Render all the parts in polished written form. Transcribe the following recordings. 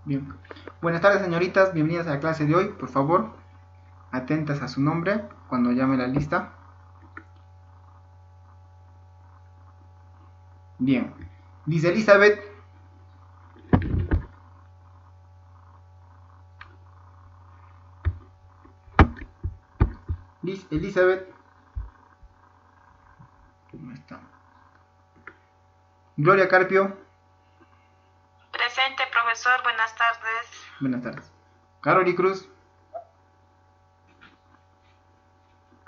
Bien. Buenas tardes, señoritas. Bienvenidas a la clase de hoy. Por favor, atentas a su nombre cuando llame la lista. Bien. Dice Elizabeth. Elizabeth. ¿Cómo está? Gloria Carpio. Presente, profesor. Buenas tardes. Buenas tardes. Caroli Cruz.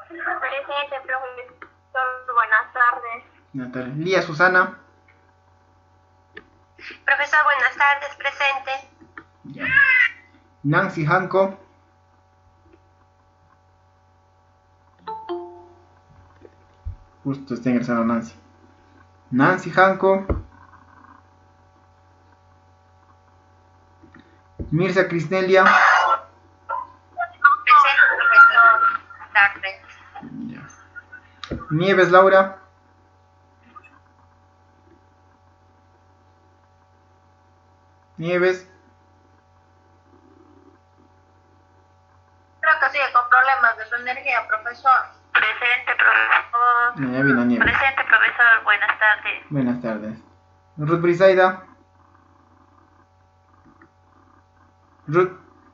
Presente, profesor. Buenas tardes. Buenas tardes. Lía Susana. Profesor, buenas tardes. Presente. Ya. Nancy Hanco. Justo está ingresando Nancy. Nancy Hanco. Mirza Crisnelia. Presente, profesor. Buenas tardes. Ya. Nieves Laura. Nieves. Creo que sigue con problemas de su energía, profesor. Presente, profesor. Ya vino Nieves. Presente, profesor. Buenas tardes. Buenas tardes. Ruth Brisaida. Ruth.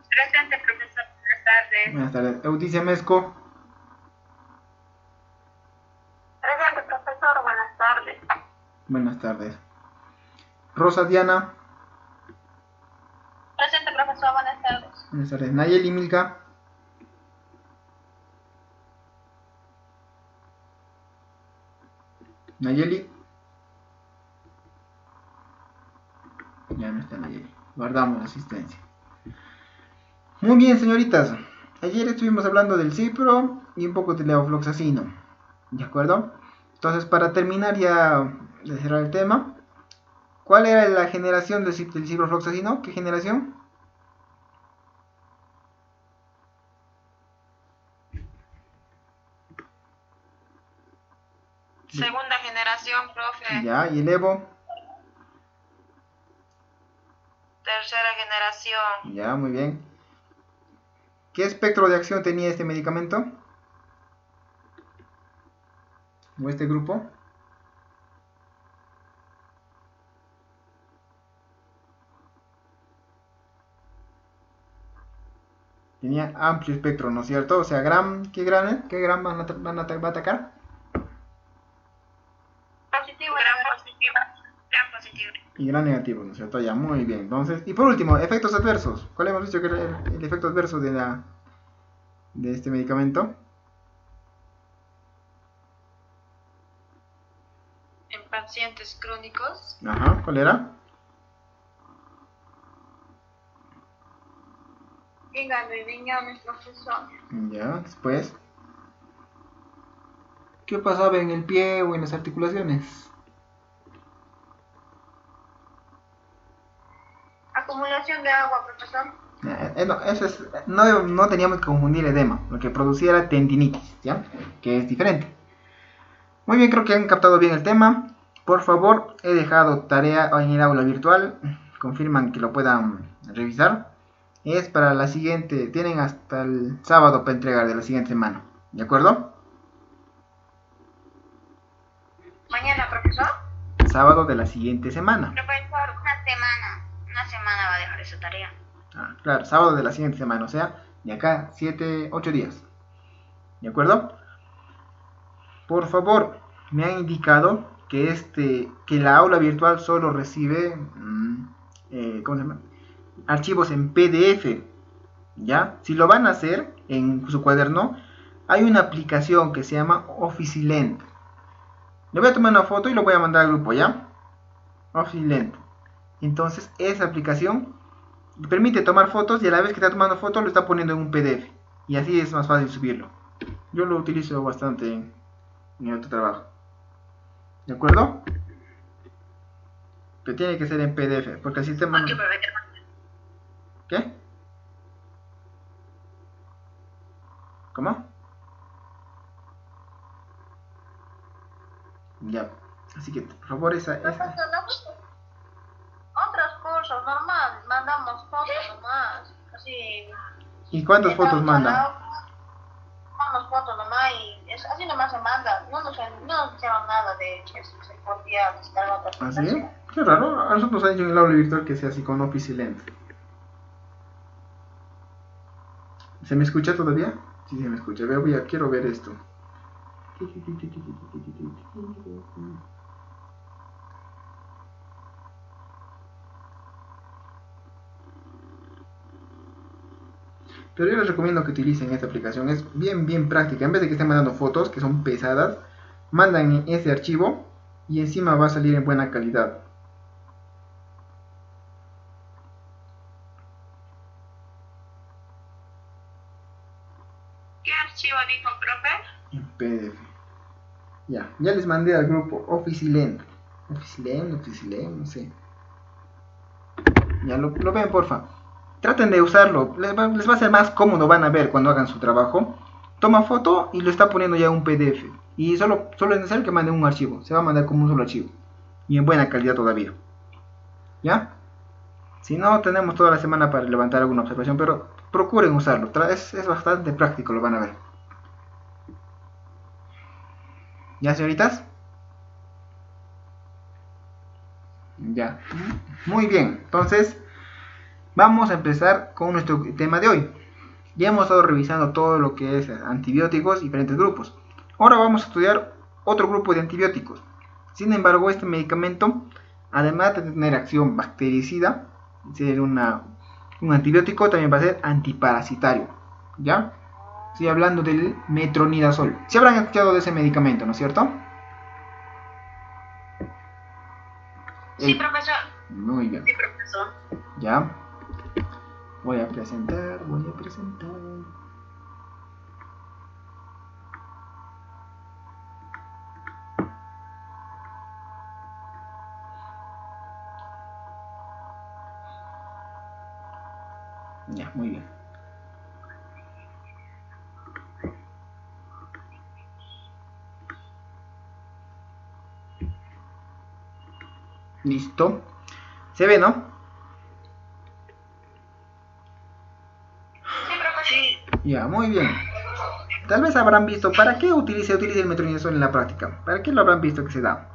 Presente, profesor. Buenas tardes. Buenas tardes. Euticia Mesco. Presente, profesor. Buenas tardes. Buenas tardes. Rosa Diana. Presente, profesor. Buenas tardes. Buenas tardes. Nayeli Milka. Nayeli. Ya no está Nayeli. Guardamos la asistencia. Muy bien, señoritas. Ayer estuvimos hablando del cipro y un poco de levofloxacino. ¿De acuerdo? Entonces, para terminar ya de cerrar el tema, ¿cuál era la generación del ciprofloxacino? ¿Qué generación? Segunda generación, profe. Ya, y el Evo. Tercera generación. Ya, muy bien. ¿Qué espectro de acción tenía este medicamento? ¿O este grupo? Tenía amplio espectro, ¿no es cierto? O sea, ¿qué gram va a atacar? Positivo, gran positivo. Gran positivo. Y gran negativo, ¿no es cierto? Ya, muy bien. Entonces, y por último, efectos adversos. ¿Cuál hemos dicho que era el efecto adverso de este medicamento? En pacientes crónicos. Ajá, ¿cuál era? Hígado y riñones, profesor. Ya, después. ¿Qué pasaba en el pie o en las articulaciones? Acumulación de agua, profesor. No, eso es, no teníamos que confundir edema. Lo que producía era tendinitis, ¿ya? Que es diferente. Muy bien, creo que han captado bien el tema. Por favor, he dejado tarea en el aula virtual. Confirman que lo puedan revisar. Es para la siguiente, tienen hasta el sábado para entregar de la siguiente semana. ¿De acuerdo? Mañana, profesor. Sábado de la siguiente semana. Profesor, una semana va a dejar esa tarea. Ah, claro, sábado de la siguiente semana, o sea, de acá 7, 8 días. ¿De acuerdo? Por favor, me han indicado que la aula virtual solo recibe ¿cómo se llama? Archivos en PDF. ¿Ya? Si lo van a hacer en su cuaderno, hay una aplicación que se llama Officilent. Le voy a tomar una foto y lo voy a mandar al grupo, ¿ya? Officilent. Entonces, esa aplicación permite tomar fotos y a la vez que está tomando fotos lo está poniendo en un PDF. Y así es más fácil subirlo. Yo lo utilizo bastante en otro trabajo. ¿De acuerdo? Pero tiene que ser en PDF, porque el sistema no... ¿Qué? ¿Cómo? Ya. Así que, por favor, esa... Profesor, otros cursos normal, mandamos ¿Y cuántas fotos mandan? Mandamos fotos nomás y así nomás se manda. No nos llaman nada de que se podía descargar otra ¿Ah, sí? aplicación. Qué raro. A nosotros nos han dicho en el aula virtual que sea así con Office y Lens. ¿Se me escucha todavía? Sí, se me escucha. Quiero ver esto. Pero yo les recomiendo que utilicen esta aplicación. Es bien práctica. En vez de que estén mandando fotos que son pesadas, mandan ese archivo y encima va a salir en buena calidad. ¿Qué archivo dijo, profe? En PDF. Ya les mandé al grupo Officelen, no sé. Ya lo ven, porfa. Traten de usarlo, les va a ser más cómodo, van a ver cuando hagan su trabajo. Toma foto y lo está poniendo ya en un PDF. Y solo es necesario que manden un archivo, se va a mandar como un solo archivo. Y en buena calidad todavía. ¿Ya? Si no, tenemos toda la semana para levantar alguna observación, pero procuren usarlo, es bastante práctico, lo van a ver. ¿Ya, señoritas? Ya, muy bien, entonces vamos a empezar con nuestro tema de hoy. Ya hemos estado revisando todo lo que es antibióticos y diferentes grupos. Ahora vamos a estudiar otro grupo de antibióticos. Sin embargo, este medicamento, además de tener acción bactericida, ser un antibiótico, también va a ser antiparasitario. ¿Ya? Estoy hablando del metronidazol. ¿Se habrán escuchado de ese medicamento, no es cierto? Sí, profesor. Muy bien. Sí, profesor. Ya. Voy a presentar. Ya, muy bien. Listo. ¿Se ve, no? Sí, profesor. Sí. Ya, muy bien. Tal vez habrán visto, ¿para qué se utiliza el metronidazol en la práctica? ¿Para qué lo habrán visto que se da?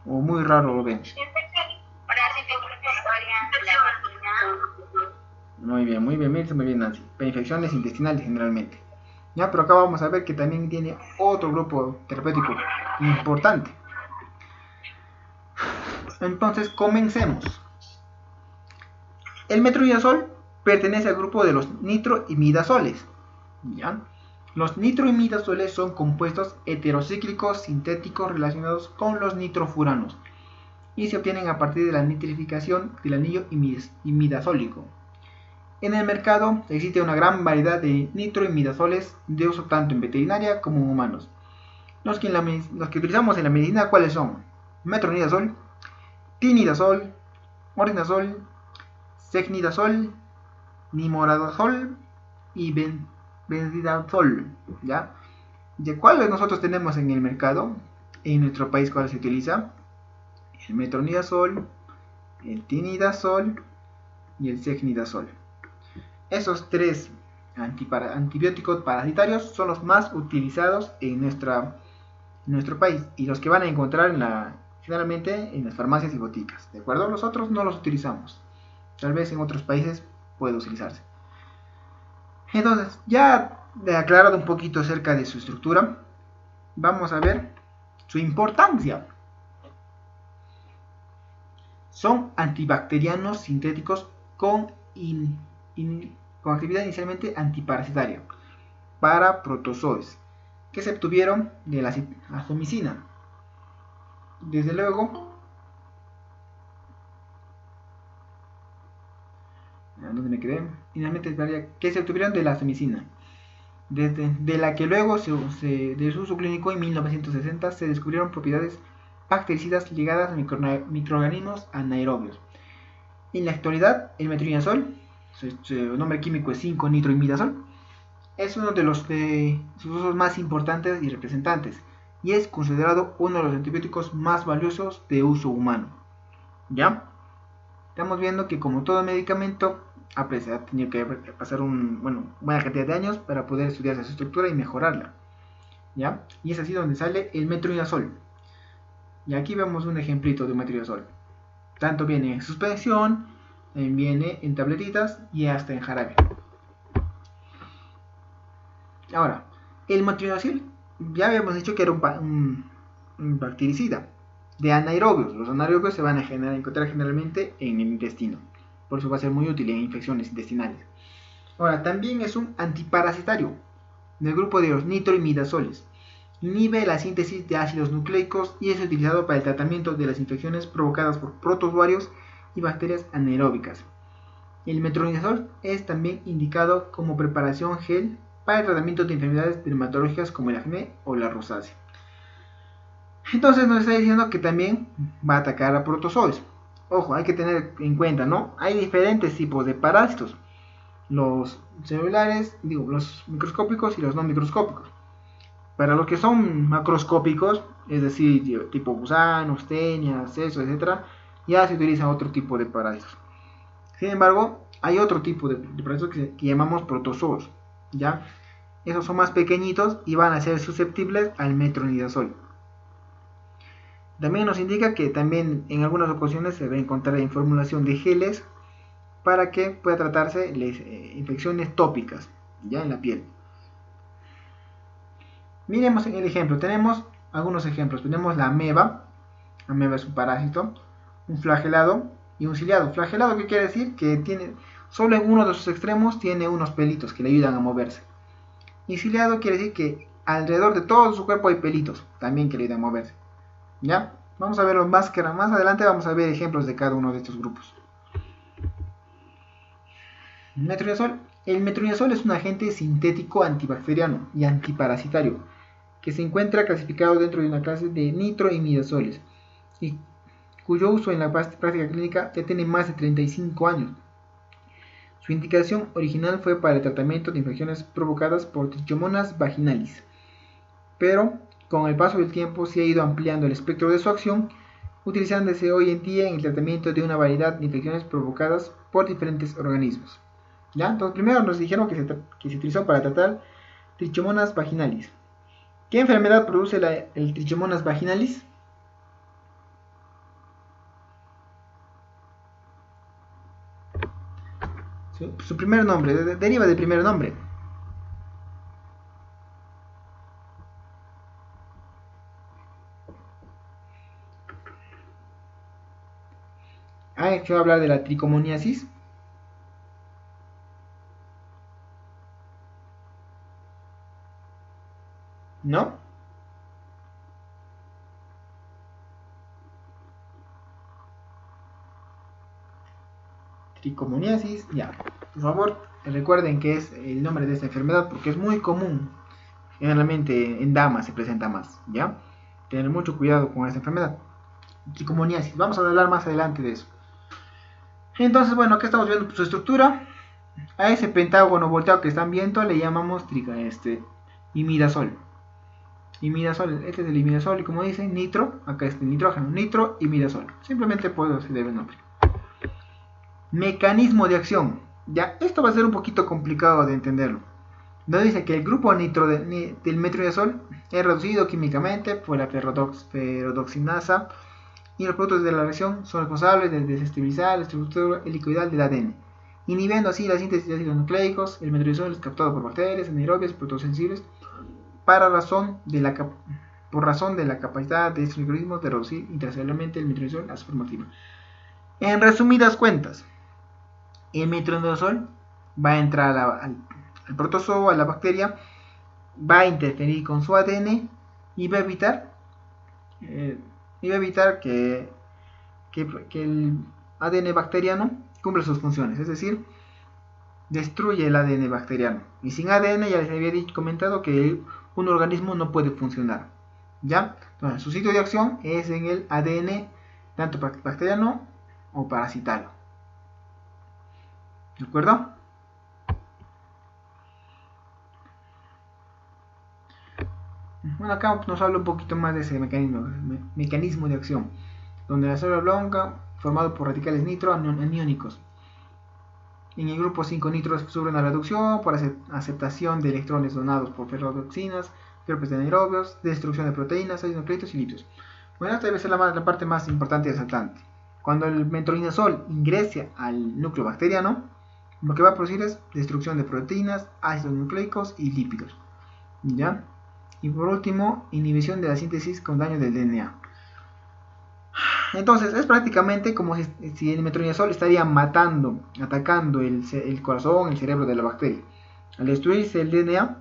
O muy raro lo ven. Muy bien, Mirce, muy bien, Nancy. Para infecciones intestinales generalmente. Ya, pero acá vamos a ver que también tiene otro grupo terapéutico importante. Entonces, comencemos. El metronidazol pertenece al grupo de los nitroimidazoles. ¿Ya? Los nitroimidazoles son compuestos heterocíclicos sintéticos relacionados con los nitrofuranos y se obtienen a partir de la nitrificación del anillo imidazólico. En el mercado existe una gran variedad de nitroimidazoles de uso tanto en veterinaria como en humanos. Los que utilizamos en la medicina, ¿cuáles son? Metronidazol, tinidazol, ordinazol, secnidazol, nimoradazol y benzidazol. ¿Ya? ¿De cuáles nosotros tenemos en el mercado? En nuestro país, ¿cuál se utiliza? El metronidazol, el tinidazol y el secnidazol. Esos tres antibióticos parasitarios son los más utilizados en nuestro país y los que van a encontrar generalmente en las farmacias y boticas. ¿De acuerdo? Los otros no los utilizamos. Tal vez en otros países puede utilizarse. Entonces, ya he aclarado un poquito acerca de su estructura, vamos a ver su importancia. Son antibacterianos sintéticos con actividad inicialmente antiparasitaria para protozoos que se obtuvieron de la azomicina. Desde luego, ¿dónde me quedé? Finalmente que se obtuvieron de la azomicina, de la que luego de su uso clínico en 1960 se descubrieron propiedades bactericidas ligadas a microorganismos anaerobios. En la actualidad, el metronidazol, su nombre químico es 5-nitroimidazol, es uno de sus usos más importantes y representantes, y es considerado uno de los antibióticos más valiosos de uso humano. ¿Ya? Estamos viendo que como todo medicamento aprecia, ha tenido que pasar buena cantidad de años para poder estudiar esa estructura y mejorarla, ¿ya? Y es así donde sale el metronidazol. Y aquí vemos un ejemplito de un metronidazol. Tanto viene en suspensión, viene en tabletitas y hasta en jarabe. Ahora, el metronidazol, ya habíamos dicho que era un bactericida de anaerobios. Los anaerobios se van a encontrar generalmente en el intestino. Por eso va a ser muy útil en infecciones intestinales. Ahora, también es un antiparasitario del grupo de los nitroimidazoles. Inhibe la síntesis de ácidos nucleicos y es utilizado para el tratamiento de las infecciones provocadas por protozoarios y bacterias anaeróbicas. El metronidazol es también indicado como preparación gel para el tratamiento de enfermedades dermatológicas como el acné o la rosácea. Entonces nos está diciendo que también va a atacar a protozoos. Ojo, hay que tener en cuenta, ¿no? Hay diferentes tipos de parásitos. Los celulares, los microscópicos y los no microscópicos. Para los que son macroscópicos, es decir, tipo gusanos, tenias, sesos, etc., ya se utiliza otro tipo de parásitos. Sin embargo, hay otro tipo de parásitos que llamamos protozoos, ¿ya? Esos son más pequeñitos y van a ser susceptibles al metronidazol. También nos indica que también en algunas ocasiones se va a encontrar en formulación de geles para que pueda tratarse infecciones tópicas, ya en la piel. Miremos en el ejemplo, tenemos algunos ejemplos. Tenemos la ameba. Ameba es un parásito, un flagelado y un ciliado. Flagelado, ¿qué quiere decir? Que tiene, solo en uno de sus extremos tiene unos pelitos que le ayudan a moverse. Y ciliado quiere decir que alrededor de todo su cuerpo hay pelitos, también que le ayudan a moverse. ¿Ya? Vamos a verlo más adelante, vamos a ver ejemplos de cada uno de estos grupos. Metronidazol. El metronidazol es un agente sintético antibacteriano y antiparasitario que se encuentra clasificado dentro de una clase de nitroimidazoles y cuyo uso en la práctica clínica ya tiene más de 35 años. Su indicación original fue para el tratamiento de infecciones provocadas por Trichomonas vaginalis, pero con el paso del tiempo se ha ido ampliando el espectro de su acción, utilizándose hoy en día en el tratamiento de una variedad de infecciones provocadas por diferentes organismos. ¿Ya? Entonces, primero nos dijeron que se utilizó para tratar Trichomonas vaginalis. ¿Qué enfermedad produce el Trichomonas vaginalis? Su primer nombre, deriva del primer nombre. ¿Ha hecho hablar de la tricomoniasis? ¿No? Tricomoniasis, ya. Por favor, recuerden que es el nombre de esta enfermedad porque es muy común. Generalmente en damas se presenta más, ¿ya? Tener mucho cuidado con esta enfermedad. Tricomoniasis, vamos a hablar más adelante de eso. Entonces, bueno, aquí estamos viendo su estructura. A ese pentágono volteado que están viendo le llamamos imidazol. Imidazol, este es el imidazol y como dice, nitro, acá está el nitrógeno, nitro, imidazol. Simplemente puedo se debe el nombre. Mecanismo de acción. Ya, esto va a ser un poquito complicado de entenderlo. Nos dice que el grupo nitro del metronidazol es reducido químicamente por la ferrodoxinasa y los productos de la reacción son responsables de desestabilizar la estructura helicoidal del ADN, inhibiendo así la síntesis de ácidos nucleicos. El metronidazol es captado por bacterias anaerobias protosensibles por razón de la capacidad de estos microorganismos de reducir intracelularmente el metronidazol a su forma activa. En resumidas cuentas, el metronidazol va a entrar al protozoo, a la bacteria, va a interferir con su ADN y va a evitar que el ADN bacteriano cumpla sus funciones, es decir, destruye el ADN bacteriano. Y sin ADN ya les había comentado que un organismo no puede funcionar. ¿Ya? Entonces, su sitio de acción es en el ADN tanto bacteriano o parasitario. ¿De acuerdo? Bueno, acá nos habla un poquito más de ese mecanismo de acción, donde la célula blanca formado por radicales nitro aniónicos En el grupo 5 nitro sufre una reducción por aceptación de electrones donados por ferrotoxinas, cuerpos de anaerobios, destrucción de proteínas, ácidos nucleicos y lípidos. Bueno, esta debe ser la parte más importante y resaltante. Cuando el metronidazol ingrese al núcleo bacteriano, lo que va a producir es destrucción de proteínas, ácidos nucleicos y lípidos. ¿Ya? Y por último, inhibición de la síntesis con daño del DNA. Entonces, es prácticamente como si el metronidazol estaría atacando el corazón, el cerebro de la bacteria. Al destruirse el DNA,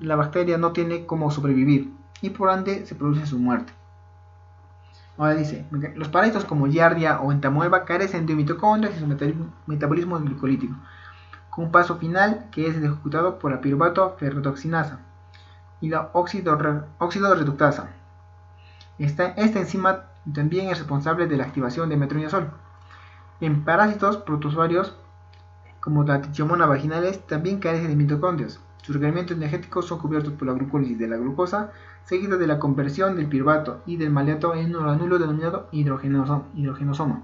la bacteria no tiene cómo sobrevivir y por ende se produce su muerte. Ahora dice, los parásitos como Giardia o Entamoeba carecen de mitocondrias y su metabolismo es glicolítico, con un paso final que es ejecutado por la piruvato ferrotoxinasa y la oxidorreductasa. Esta enzima también es responsable de la activación de metronidazol. En parásitos protozoarios como la Trichomonas vaginales también carecen de mitocondrias. Sus requerimientos energéticos son cubiertos por la glucólisis de la glucosa, seguida de la conversión del piruvato y del maleato en un orgánulo denominado hidrogenosoma.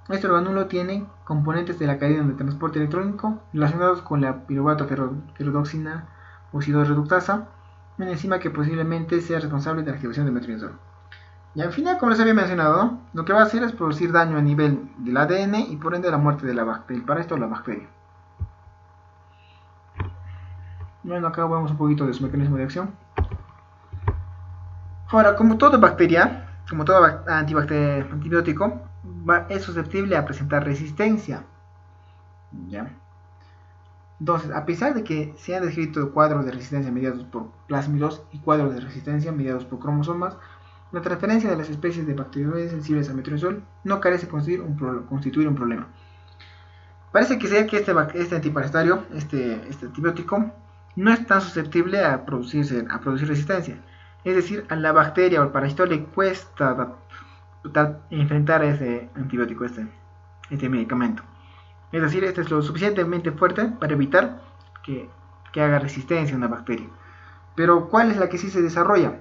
Este orgánulo tiene componentes de la cadena de transporte electrónico relacionados con la piruvato ferrotoxina oxidorreductasa, una enzima que posiblemente sea responsable de la activación del metronidazol. Y al final, como les había mencionado, ¿no? Lo que va a hacer es producir daño a nivel del ADN y por ende la muerte del parásito o la bacteria. Bueno, acá vemos un poquito de su mecanismo de acción. Ahora, como toda bacteria, como todo antibiótico, es susceptible a presentar resistencia. ¿Ya? Entonces, a pesar de que se han descrito cuadros de resistencia mediados por plásmidos y cuadros de resistencia mediados por cromosomas, la transferencia de las especies de bacterioides sensibles al metronidazol no carece de constituir un problema. Parece que sea que este antiparasitario, este antibiótico, no es tan susceptible a producir resistencia. Es decir, a la bacteria o al parásito le cuesta enfrentar a ese antibiótico, este medicamento. Es decir, este es lo suficientemente fuerte para evitar que haga resistencia a una bacteria. Pero ¿cuál es la que sí se desarrolla?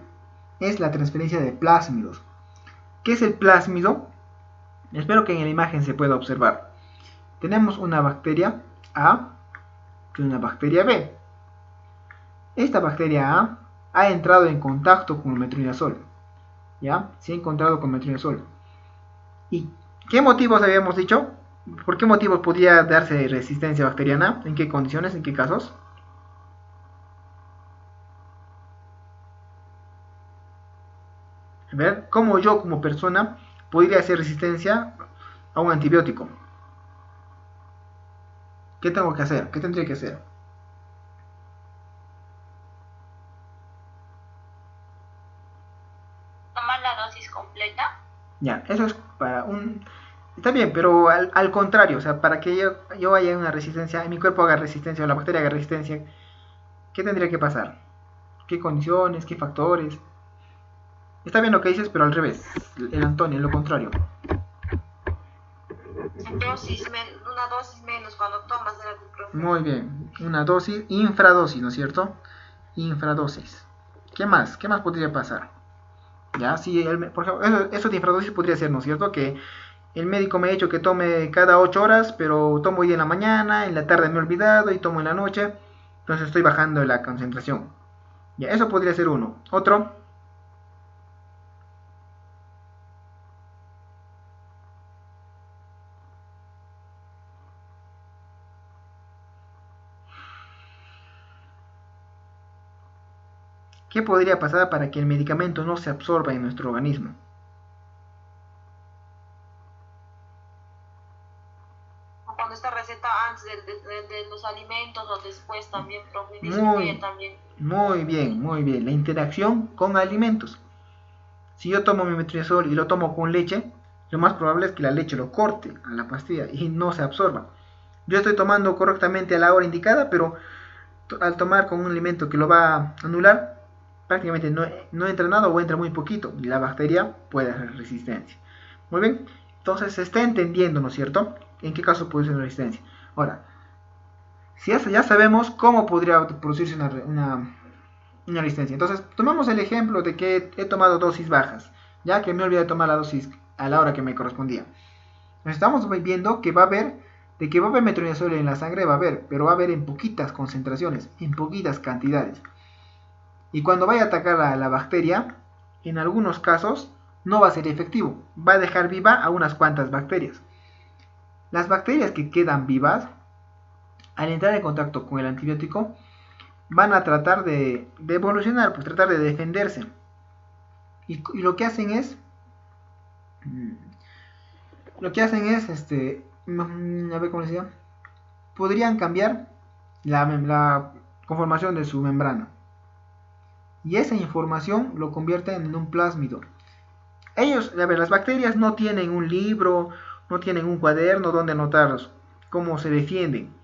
Es la transferencia de plásmidos. ¿Qué es el plásmido? Espero que en la imagen se pueda observar. Tenemos una bacteria A y una bacteria B. Esta bacteria A ha entrado en contacto con el metronidazol. ¿Ya? Se ha encontrado con metronidazol. ¿Y qué motivos habíamos dicho? ¿Por qué motivos podría darse resistencia bacteriana? ¿En qué condiciones? ¿En qué casos? A ver, ¿cómo yo como persona podría hacer resistencia a un antibiótico? ¿Qué tengo que hacer? ¿Qué tendría que hacer? Tomar la dosis completa. Ya, eso es para un... Está bien, pero al contrario, o sea, para que yo haya una resistencia, mi cuerpo haga resistencia o la bacteria haga resistencia, ¿qué tendría que pasar? ¿Qué condiciones? ¿Qué factores? Está bien lo que dices, pero al revés, el Antonio, lo contrario. Una dosis menos cuando tomas el ibuprofeno. Muy bien, una dosis, infradosis, ¿no es cierto? Infradosis. ¿Qué más? ¿Qué más podría pasar? Ya, si por ejemplo, eso de infradosis podría ser, ¿no es cierto? Que el médico me ha dicho que tome cada 8 horas, pero tomo hoy en la mañana, en la tarde me he olvidado y tomo en la noche, entonces estoy bajando la concentración. Ya, eso podría ser uno. Otro. ¿Qué podría pasar para que el medicamento no se absorba en nuestro organismo? Cuando está receta antes de los alimentos o después también, profe, Muy bien. La interacción con alimentos. Si yo tomo mi metronidazol y lo tomo con leche, lo más probable es que la leche lo corte a la pastilla y no se absorba. Yo estoy tomando correctamente a la hora indicada, pero al tomar con un alimento que lo va a anular, prácticamente no entra nada o entra muy poquito y la bacteria puede hacer resistencia. Muy bien, entonces se está entendiendo, ¿no es cierto? En qué caso puede ser resistencia. Ahora, si ya sabemos cómo podría producirse una resistencia. Entonces, tomamos el ejemplo de que he tomado dosis bajas, ya que me olvidé de tomar la dosis a la hora que me correspondía. Nos estamos viendo que va a haber De que va a haber metronidazol en la sangre, va a haber, pero va a haber en poquitas concentraciones, en poquitas cantidades. Y cuando vaya a atacar a la bacteria, en algunos casos no va a ser efectivo, va a dejar viva a unas cuantas bacterias. Las bacterias que quedan vivas, al entrar en contacto con el antibiótico, van a tratar de evolucionar, pues tratar de defenderse. Y lo que hacen es, a ver cómo decía, podrían cambiar la conformación de su membrana. Y esa información lo convierten en un plásmido. Las bacterias no tienen un libro, no tienen un cuaderno donde anotar cómo se defienden.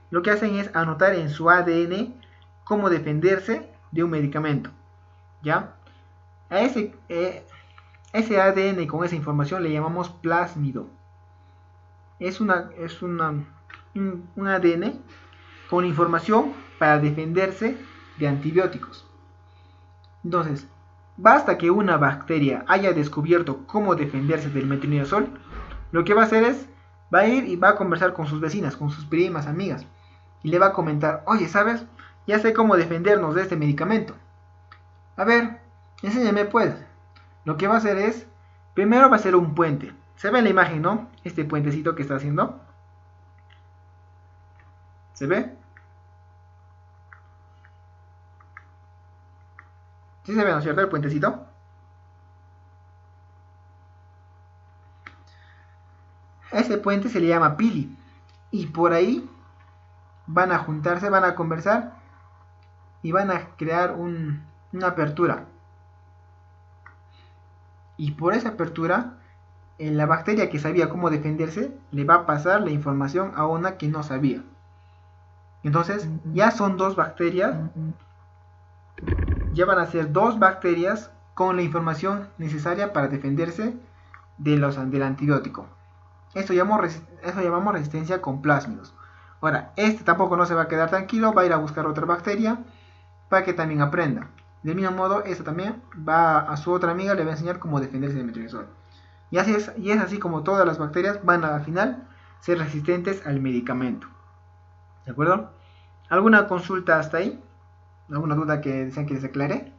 Lo que hacen es anotar en su ADN cómo defenderse de un medicamento. ¿Ya? A ese ADN con esa información le llamamos plásmido. Es un ADN con información para defenderse de antibióticos. Entonces, basta que una bacteria haya descubierto cómo defenderse del metronidazol, lo que va a hacer es, va a ir y va a conversar con sus vecinas, con sus primas, amigas, y le va a comentar, oye, ¿sabes? Ya sé cómo defendernos de este medicamento. A ver, enséñame pues. Lo que va a hacer es, primero va a ser un puente. Se ve en la imagen, ¿no? Este puentecito que está haciendo. ¿Se ve? ¿Sí se ve, no es cierto? El puentecito. Ese puente se le llama pili. Y por ahí van a juntarse, van a conversar y van a crear una apertura. Y por esa apertura, la bacteria que sabía cómo defenderse le va a pasar la información a una que no sabía. Entonces, ya son dos bacterias, ya van a ser dos bacterias con la información necesaria para defenderse del antibiótico. Eso llamamos resistencia con plásmidos. Ahora, este tampoco no se va a quedar tranquilo, va a ir a buscar otra bacteria para que también aprenda. Del mismo modo, esta también va a su otra amiga, le va a enseñar cómo defenderse del metronidazol. Y es así como todas las bacterias van a, al final, ser resistentes al medicamento. ¿De acuerdo? ¿Alguna consulta hasta ahí? ¿Alguna duda que desean que les aclare?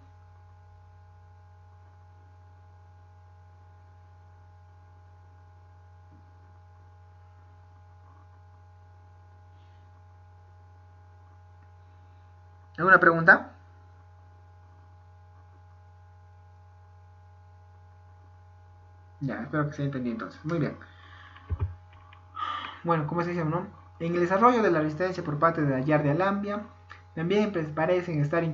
¿Alguna pregunta? Ya, espero que se entendido entonces. Muy bien. Bueno, como se dice, ¿no? En el desarrollo de la resistencia por parte de la Giardia lambia, también parecen estar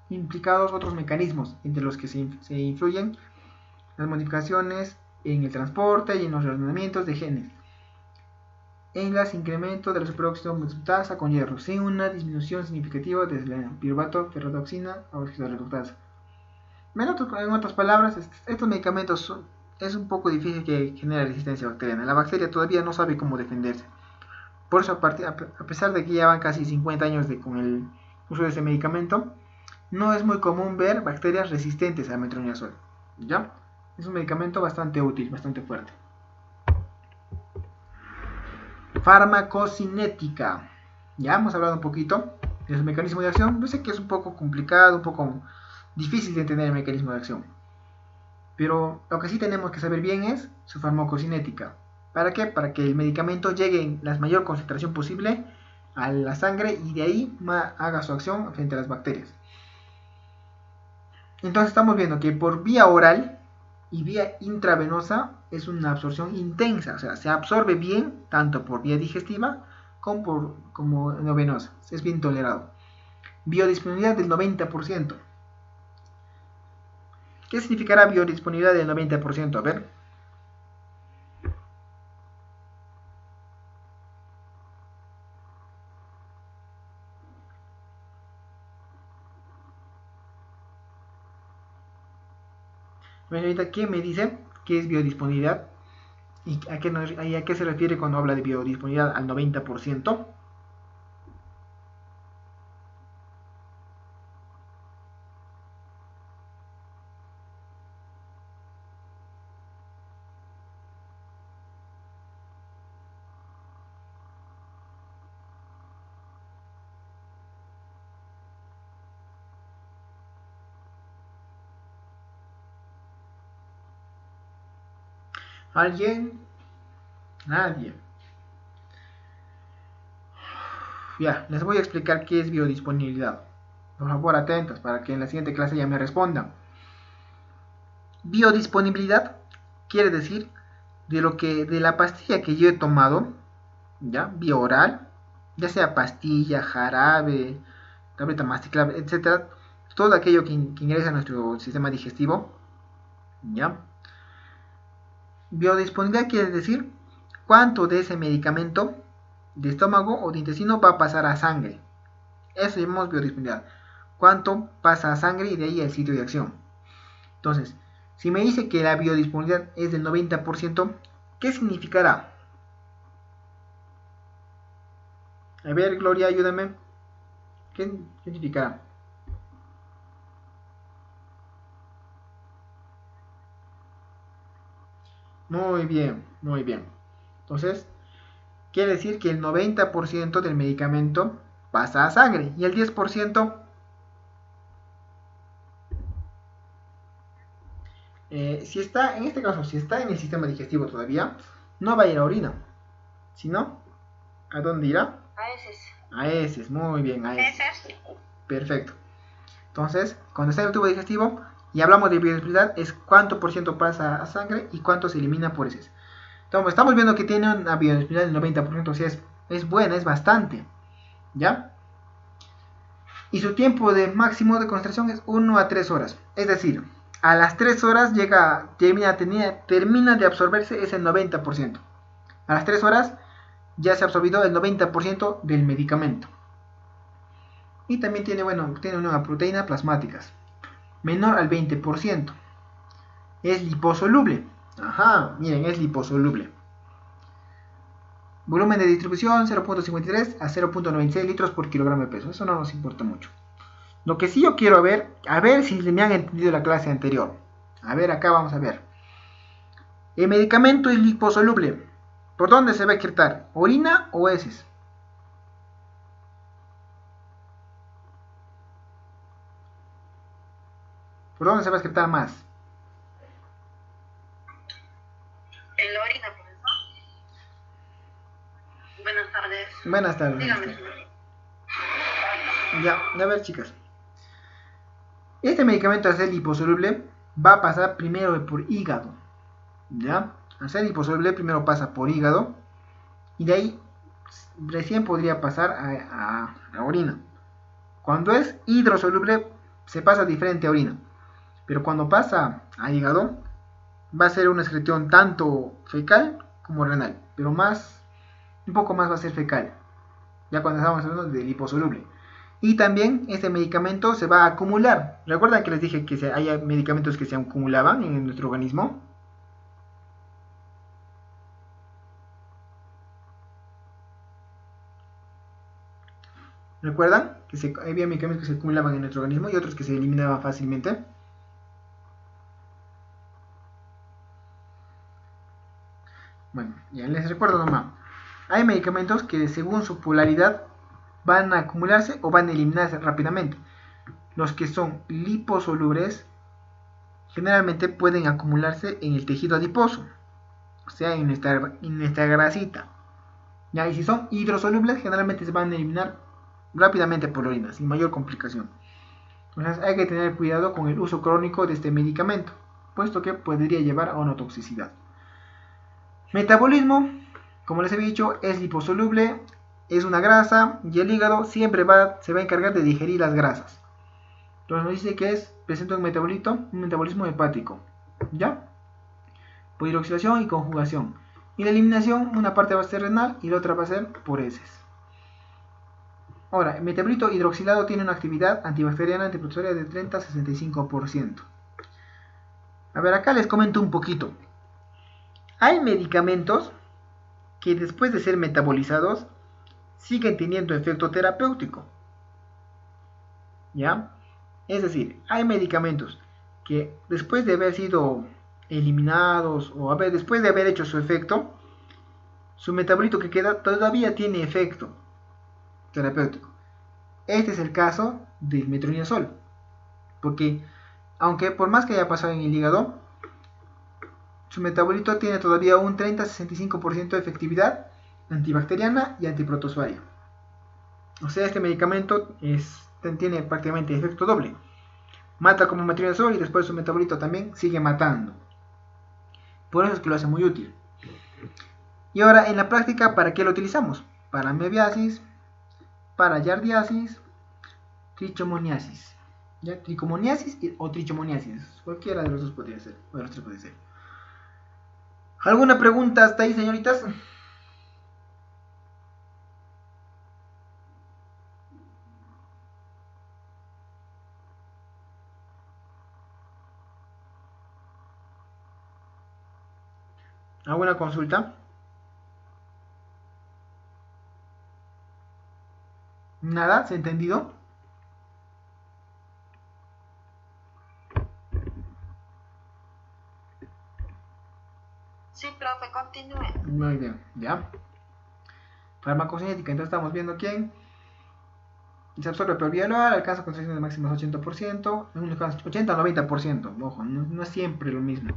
implicados otros mecanismos, entre los que se influyen las modificaciones en el transporte y en los reordenamientos de genes, en el incremento de la superóxido mutasa con hierro, sin una disminución significativa desde la piruvato ferrotoxina a óxido reductasa. En otras palabras, estos medicamentos es un poco difícil que genere resistencia bacteriana. La bacteria todavía no sabe cómo defenderse. Por eso, a pesar de que ya van casi 50 años con el uso de este medicamento, no es muy común ver bacterias resistentes al metronidazol. ¿Ya? Es un medicamento bastante útil, bastante fuerte. Farmacocinética. Ya hemos hablado un poquito de su mecanismo de acción. Yo sé que es un poco complicado, un poco difícil de entender el mecanismo de acción. Pero lo que sí tenemos que saber bien es su farmacocinética. ¿Para qué? Para que el medicamento llegue en la mayor concentración posible a la sangre y de ahí haga su acción frente a las bacterias. Entonces estamos viendo que por vía oral y vía intravenosa es una absorción intensa, o sea, se absorbe bien tanto por vía digestiva como venosa, es bien tolerado. Biodisponibilidad del 90%. ¿Qué significará biodisponibilidad del 90%? A ver. Señorita, ¿qué me dice? ¿Qué es biodisponibilidad? ¿Y a qué se refiere cuando habla de biodisponibilidad al 90%? ¿Alguien? Nadie. Ya, les voy a explicar qué es biodisponibilidad. Por favor, atentos para que en la siguiente clase ya me respondan. Biodisponibilidad quiere decir de la pastilla que yo he tomado, ya, bioral, ya sea pastilla, jarabe, tableta masticable, etcétera, todo aquello que ingresa a nuestro sistema digestivo, ya. Biodisponibilidad quiere decir cuánto de ese medicamento de estómago o de intestino va a pasar a sangre. Eso llamamos biodisponibilidad. Cuánto pasa a sangre y de ahí el sitio de acción. Entonces, si me dice que la biodisponibilidad es del 90%, ¿qué significará? A ver, Gloria, ayúdame. ¿Qué significará? Muy bien, muy bien. Entonces, quiere decir que el 90% del medicamento pasa a sangre y el 10%, si está, en este caso, si está en el sistema digestivo todavía, no va a ir a orina, sino, ¿a dónde irá? A heces. A heces, muy bien, a heces. Heces. Perfecto. Entonces, cuando está en el tubo digestivo y hablamos de biodisponibilidad, es cuánto por ciento pasa a sangre y cuánto se elimina por heces. Entonces, estamos viendo que tiene una biodisponibilidad del 90%, o sea, es buena, es bastante. ¿Ya? Y su tiempo de máximo de concentración es 1 a 3 horas. Es decir, a las 3 horas termina de absorberse ese 90%. A las 3 horas ya se ha absorbido el 90% del medicamento. Y también tiene, tiene una proteína plasmáticas, menor al 20%. Es liposoluble. Ajá, miren, es liposoluble. Volumen de distribución 0.53 a 0.96 litros por kilogramo de peso. Eso no nos importa mucho. Lo que sí yo quiero ver, a ver si me han entendido la clase anterior. A ver, acá vamos a ver. El medicamento es liposoluble. ¿Por dónde se va a excretar? ¿Orina o heces? ¿Por dónde se va a excretar más? En la orina, pues, ¿no? Buenas tardes. Buenas tardes. Dígame. Ya, a ver, chicas. Este medicamento, al ser liposoluble, va a pasar primero por hígado. ¿Ya? Al ser liposoluble, primero pasa por hígado. Y de ahí recién podría pasar a orina. Cuando es hidrosoluble, se pasa diferente a orina. Pero cuando pasa a hígado, va a ser una excreción tanto fecal como renal. Pero un poco más va a ser fecal. Ya cuando estamos hablando de liposoluble. Y también este medicamento se va a acumular. ¿Recuerdan que les dije que hay medicamentos que se acumulaban en nuestro organismo? ¿Recuerdan que había medicamentos que se acumulaban en nuestro organismo y otros que se eliminaban fácilmente? Bueno, ya les recuerdo nomás. Hay medicamentos que según su polaridad van a acumularse o van a eliminarse rápidamente. Los que son liposolubles generalmente pueden acumularse en el tejido adiposo, o sea, en nuestra grasita. ¿Ya? Y si son hidrosolubles, generalmente se van a eliminar rápidamente por la orina, sin mayor complicación. Entonces hay que tener cuidado con el uso crónico de este medicamento, puesto que podría llevar a una toxicidad. Metabolismo, como les he dicho, es liposoluble, es una grasa y el hígado siempre se va a encargar de digerir las grasas. Entonces nos dice que presenta un metabolismo hepático, ¿ya? Por hidroxilación y conjugación. Y la eliminación, una parte va a ser renal y la otra va a ser por heces. Ahora, el metabolito hidroxilado tiene una actividad antibacteriana antiprotozoaria de 30 a 65%. A ver, acá les comento un poquito. Hay medicamentos que después de ser metabolizados siguen teniendo efecto terapéutico. ¿Ya? Es decir, hay medicamentos que después de haber sido eliminados o después de haber hecho su efecto, su metabolito que queda todavía tiene efecto terapéutico. Este es el caso del metronidazol, porque aunque por más que haya pasado en el hígado, su metabolito tiene todavía un 30-65% de efectividad antibacteriana y antiprotozoaria. O sea, este medicamento tiene prácticamente efecto doble. Mata como metronidazol y después su metabolito también sigue matando. Por eso es que lo hace muy útil. Y ahora, en la práctica, ¿para qué lo utilizamos? Para amebiasis, para yardiasis, trichomoniasis. ¿Ya? Tricomoniasis o trichomoniasis. Cualquiera de los dos podría ser. O de los tres podría ser. ¿Alguna pregunta hasta ahí, señoritas? ¿Alguna consulta? ¿Nada? ¿Se ha entendido? Sí, profe, continúe. Muy bien, ya. Farmacocinética, entonces estamos viendo quién se absorbe por vía oral, alcanza concentraciones máximas 80%, en unos casos 80 o 90%, ojo, no es siempre lo mismo.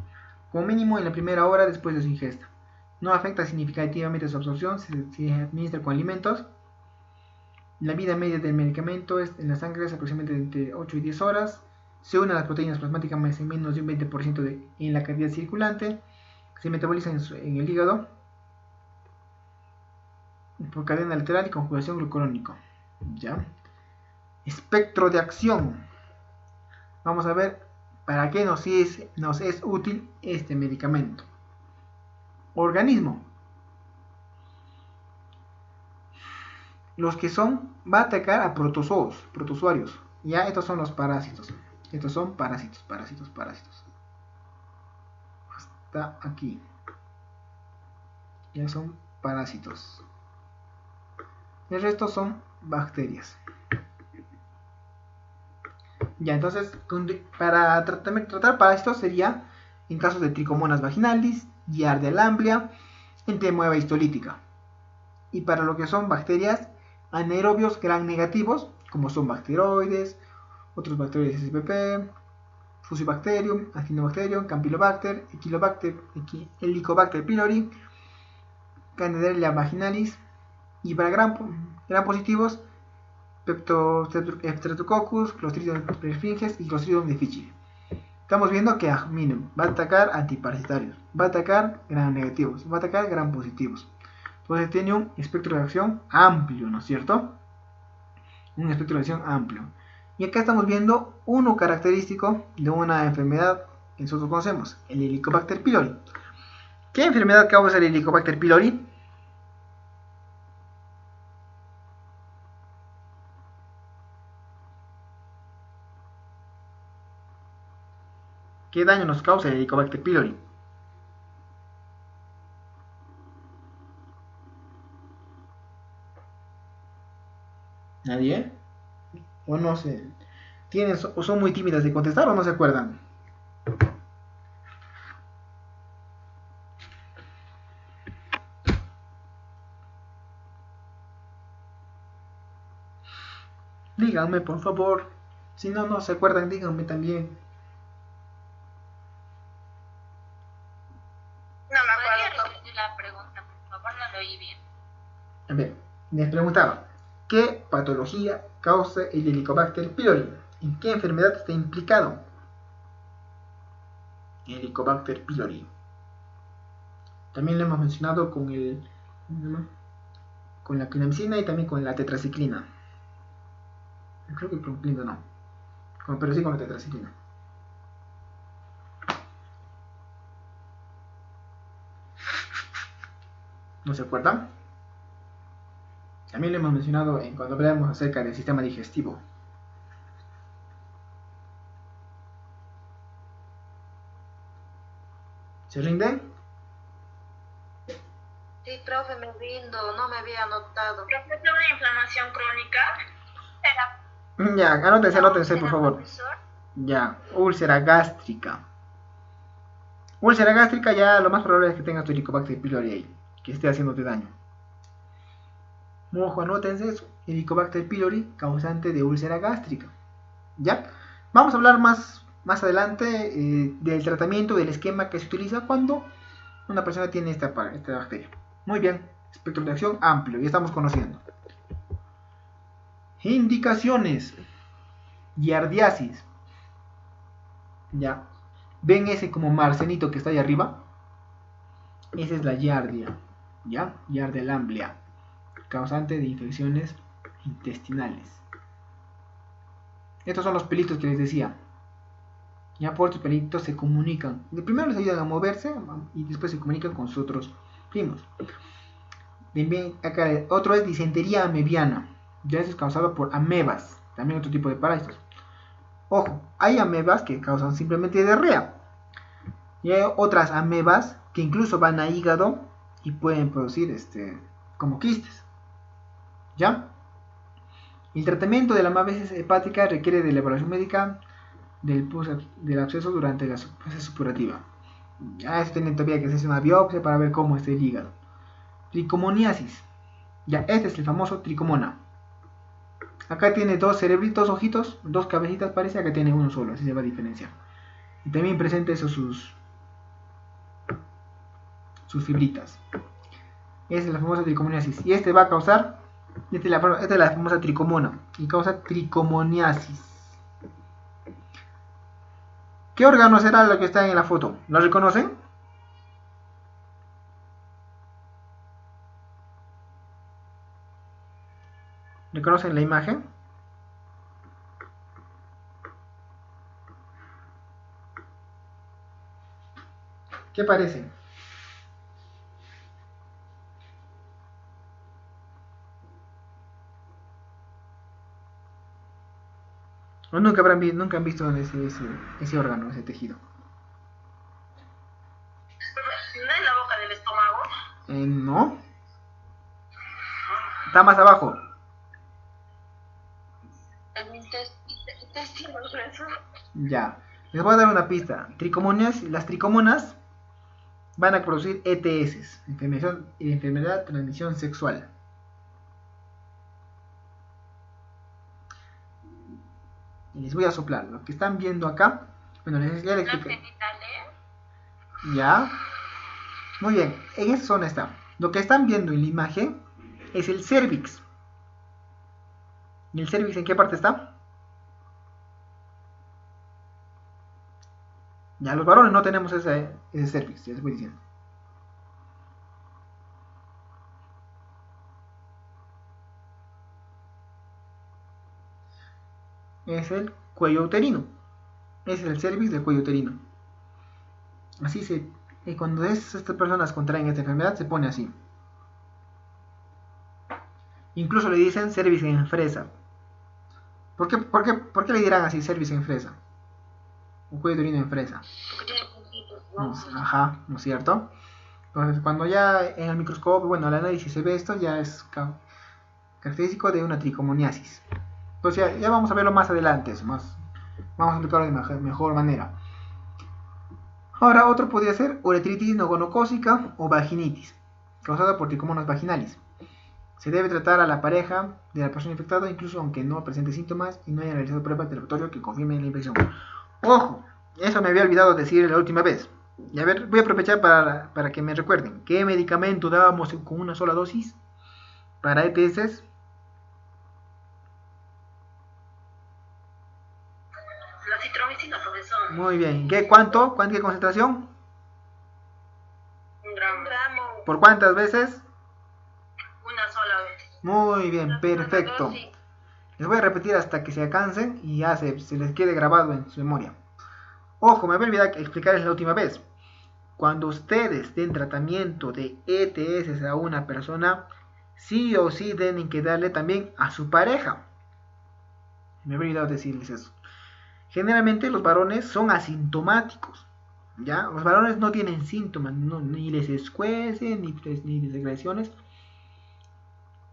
Como mínimo en la primera hora después de su ingesta. No afecta significativamente su absorción si se administra con alimentos. La vida media del medicamento en la sangre es aproximadamente entre 8 y 10 horas. Se une a las proteínas plasmáticas en menos de un 20% en la cantidad circulante. Se metaboliza en el hígado por cadena lateral y conjugación glucurónico. ¿Ya? Espectro de acción. Vamos a ver para qué nos es útil este medicamento. Organismo. Los que va a atacar a protozoarios. Ya, estos son los parásitos. Estos son parásitos. Hasta aquí. Ya son parásitos. El resto son bacterias. Ya, entonces, para tratar parásitos sería en casos de tricomonas vaginalis, Giardia lamblia, entemoeba histolítica. Y para lo que son bacterias, anaerobios gram negativos, como son bacteroides, otros bacterias SPP, Fusobacterium, Acinetobacterium, Campylobacter, Helicobacter pylori, Candidemia vaginalis. Y para gram positivos, Streptococcus, Clostridium perfringens y Clostridium difficile. Estamos viendo que va a atacar antiparasitarios, va a atacar gram negativos, va a atacar gram positivos. Entonces tiene un espectro de acción amplio, ¿no es cierto? Un espectro de acción amplio. Y acá estamos viendo uno característico de una enfermedad que nosotros conocemos, el Helicobacter pylori. ¿Qué enfermedad causa el Helicobacter pylori? ¿Qué daño nos causa el Helicobacter pylori? ¿Nadie? O no sé. ¿O son muy tímidas de contestar o no se acuerdan? Díganme, por favor. Si no se acuerdan, díganme también. No me acuerdo. ¿Podría repetir la pregunta, por favor? No lo oí bien. A ver, les preguntaba, ¿qué patología causa el Helicobacter pylori? ¿En qué enfermedad está implicado el Helicobacter pylori? También lo hemos mencionado con la clindamicina y también con la tetraciclina. Creo que con clindamicina no, pero sí con la tetraciclina. ¿No se acuerdan? También lo hemos mencionado cuando hablamos acerca del sistema digestivo. ¿Se rinden? Sí, profe, me rindo, no me había anotado. ¿Profe, es una inflamación crónica? Ya, anótense, por favor. Profesor? Ya, úlcera gástrica. Úlcera gástrica, ya lo más probable es que tengas tu Helicobacter pylori ahí, que esté haciéndote daño. Ojo, anótense eso. Helicobacter pylori, causante de úlcera gástrica. ¿Ya? Vamos a hablar más más adelante del tratamiento, del esquema que se utiliza cuando una persona tiene esta bacteria. Muy bien, espectro de acción amplio, ya estamos conociendo. Indicaciones. Giardiasis. Ya. ¿Ven ese como marcenito que está ahí arriba? Esa es la giardia. ¿Ya? Giardia lamblia. Causante de infecciones intestinales. Estos son los pelitos que les decía. Ya por estos pelitos se comunican. Primero les ayudan a moverse y después se comunican con sus otros primos. Bien, acá otro es disentería amebiana. Ya eso es causado por amebas. También otro tipo de parásitos. Ojo, hay amebas que causan simplemente diarrea. Y hay otras amebas que incluso van a hígado y pueden producir como quistes. ¿Ya? El tratamiento de la amebiasis hepática requiere de la evaluación médica del absceso durante la fase supurativa. Ya eso tienen todavía que hacerse una biopsia para ver cómo está el hígado. Tricomoniasis. Ya, este es el famoso tricomona. Acá tiene dos cerebritos, ojitos, dos cabecitas, parece. Acá tiene uno solo, así se va a diferenciar. Y también presenta eso sus fibritas. Esa es la famosa tricomoniasis. Y este va a causar, esta es la famosa tricomona. Y causa tricomoniasis. ¿Qué órgano será lo que está en la foto? ¿Lo reconocen? ¿Reconocen la imagen? ¿Qué parece? ¿O nunca han visto ese órgano, ese tejido? ¿No es la boca del estómago? No. Está más abajo. El intestino grueso. Ya. Les voy a dar una pista. Las tricomonas van a producir ETS, enfermedad de transmisión sexual. Y les voy a soplar. Lo que están viendo acá, bueno, ya les expliqué. Ya. Muy bien, en esa zona está. Lo que están viendo en la imagen es el cervix. ¿Y el cervix en qué parte está? Ya, los varones no tenemos ese cervix, ya les voy diciendo. Es el cuello uterino. Ese es el cervix del cuello uterino. Así y cuando estas personas contraen esta enfermedad se pone así. Incluso le dicen cervix en fresa. ¿Por qué le dirán así cervix en fresa? O cuello uterino en fresa. No, ajá, ¿no es cierto? Entonces, cuando ya en el microscopio, bueno, el análisis se ve esto, ya es característico de una tricomoniasis. Entonces ya vamos a verlo más adelante, vamos a explicarlo de mejor manera. Ahora, otro podría ser uretritis no gonocócica o vaginitis, causada por tricomonas vaginalis. Se debe tratar a la pareja de la persona infectada, incluso aunque no presente síntomas y no haya realizado pruebas de laboratorio que confirmen la infección. ¡Ojo! Eso me había olvidado decir la última vez. Y a ver, voy a aprovechar para que me recuerden. ¿Qué medicamento dábamos con una sola dosis para ETS? La citromicina, profesor. Muy bien. ¿Cuánto? ¿Qué concentración? Un gramo. ¿Por cuántas veces? Una sola vez. Muy bien, perfecto. Les voy a repetir hasta que se cansen y ya se les quede grabado en su memoria. Ojo, me había olvidado explicarles la última vez. Cuando ustedes den tratamiento de ETS a una persona, sí o sí tienen que darle también a su pareja. Me había olvidado decirles eso. Generalmente los varones son asintomáticos. ¿Ya? Los varones no tienen síntomas, ni les escuecen, ni les agresiones.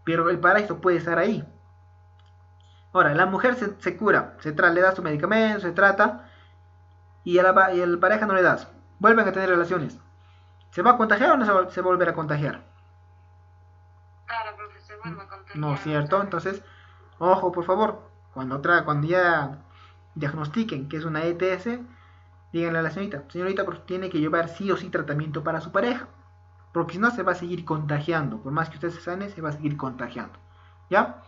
Pero el parásito puede estar ahí. Ahora, la mujer se cura, le da su medicamento, se trata, y a la pareja no le das. Vuelven a tener relaciones. ¿Se va a contagiar o no se va a volver a contagiar? Claro, profesor, vuelve a contagiar. No es cierto, entonces, ojo, por favor, cuando ya diagnostiquen que es una ETS, díganle a la señorita, pues tiene que llevar sí o sí tratamiento para su pareja, porque si no se va a seguir contagiando, por más que usted se sane, se va a seguir contagiando, ¿ya?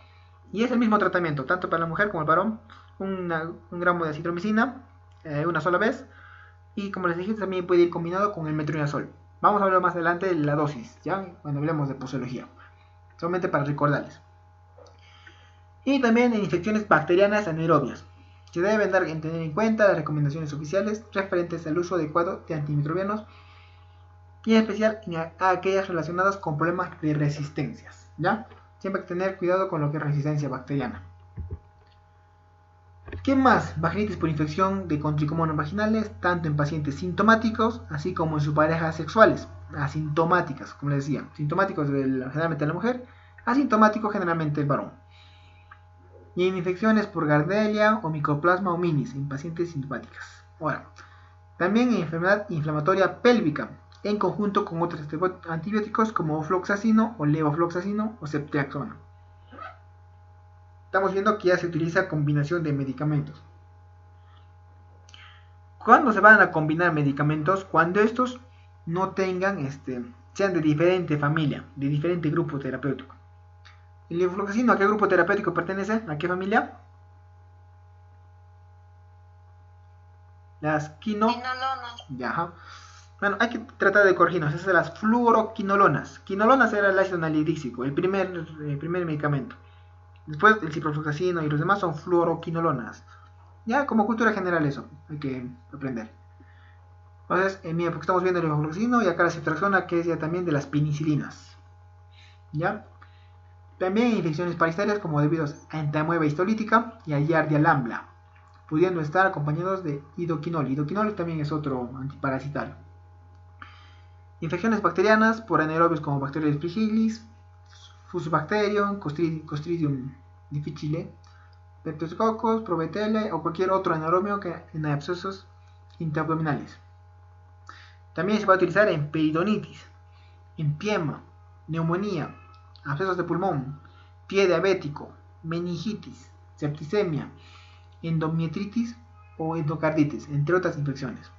Y es el mismo tratamiento, tanto para la mujer como el varón, un gramo de acitromicina, una sola vez, y como les dije, también puede ir combinado con el metronidazol. Vamos a hablar más adelante de la dosis, ¿ya? Cuando hablemos de posología, solamente para recordarles. Y también en infecciones bacterianas anaerobias. Se deben tener en cuenta las recomendaciones oficiales referentes al uso adecuado de antimicrobianos y en especial a aquellas relacionadas con problemas de resistencias, ¿ya? Siempre hay que tener cuidado con lo que es resistencia bacteriana. ¿Qué más? Vaginitis por infección de con tricomonas vaginales, tanto en pacientes sintomáticos, así como en sus parejas sexuales, asintomáticas, como les decía, sintomáticos generalmente la mujer, asintomático generalmente el varón. Y en infecciones por Gardnerella o Mycoplasma hominis en pacientes sintomáticas. Ahora, también en enfermedad inflamatoria pélvica, en conjunto con otros antibióticos como ofloxacino o levofloxacino o ceftriaxona. Estamos viendo que ya se utiliza combinación de medicamentos. ¿Cuándo se van a combinar medicamentos? Cuando estos no tengan, sean de diferente familia, de diferente grupo terapéutico. ¿El levofloxacino a qué grupo terapéutico pertenece? ¿A qué familia? Las quinolonas. Ya. Bueno, hay que tratar de corregirnos. Esas son las fluoroquinolonas. Quinolonas era el ácido anhidríxico, el primer medicamento. Después el ciprofloxacino y los demás son fluoroquinolonas. Ya, como cultura general eso, hay que aprender. Entonces, mira, porque estamos viendo el levofloxacino y acá la ceftriaxona, que es ya también de las penicilinas. ¿Ya? También infecciones parasitarias como debido a entamoeba histolítica y a Giardia lambda, pudiendo estar acompañados de idoquinol. Idoquinol también es otro antiparasitario. Infecciones bacterianas por anaerobios como Bacteroides frigilis, Fusobacterium, Clostridium difficile, Streptococcus, Provetele o cualquier otro anaerobio en abscesos intraabdominales. También se va a utilizar en peritonitis, empiema, neumonía, abscesos de pulmón, pie diabético, meningitis, septicemia, endometritis o endocarditis, entre otras infecciones.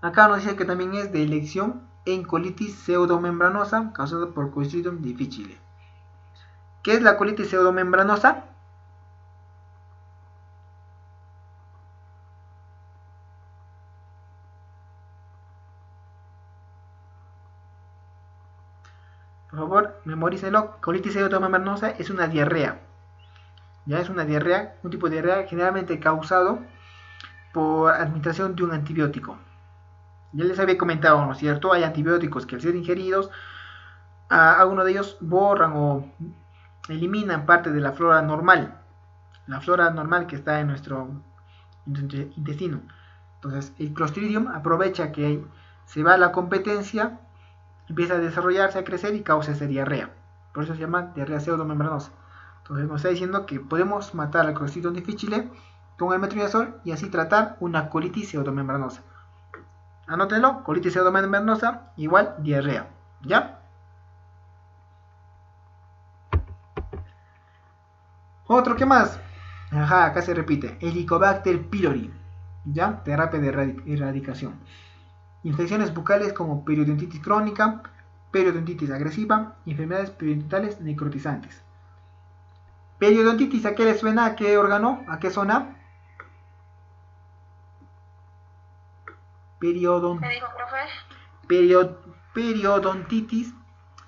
Acá nos dice que también es de elección en colitis pseudomembranosa causada por Clostridium difficile. ¿Qué es la colitis pseudomembranosa? Por favor, memorícenlo. Colitis pseudomembranosa es una diarrea. Ya es una diarrea, un tipo de diarrea generalmente causado por administración de un antibiótico. Ya les había comentado, ¿no es cierto? Hay antibióticos que al ser ingeridos, algunos de ellos borran o eliminan parte de la flora normal que está en nuestro intestino. Entonces, el Clostridium aprovecha que se va la competencia, empieza a desarrollarse, a crecer y causa esa diarrea. Por eso se llama diarrea pseudomembranosa. Entonces, nos está diciendo que podemos matar al Clostridium difficile con el metronidazol y así tratar una colitis pseudomembranosa. Anótenlo, colitis pseudomembranosa igual diarrea, ¿ya? Otro, ¿qué más? Ajá, acá se repite, Helicobacter pylori, ¿ya? Terapia de erradicación. Infecciones bucales como periodontitis crónica, periodontitis agresiva, enfermedades periodontales necrotizantes. Periodontitis, ¿a qué le suena? ¿A qué órgano? ¿A qué zona? ¿Qué dijo, profe? Periodontitis,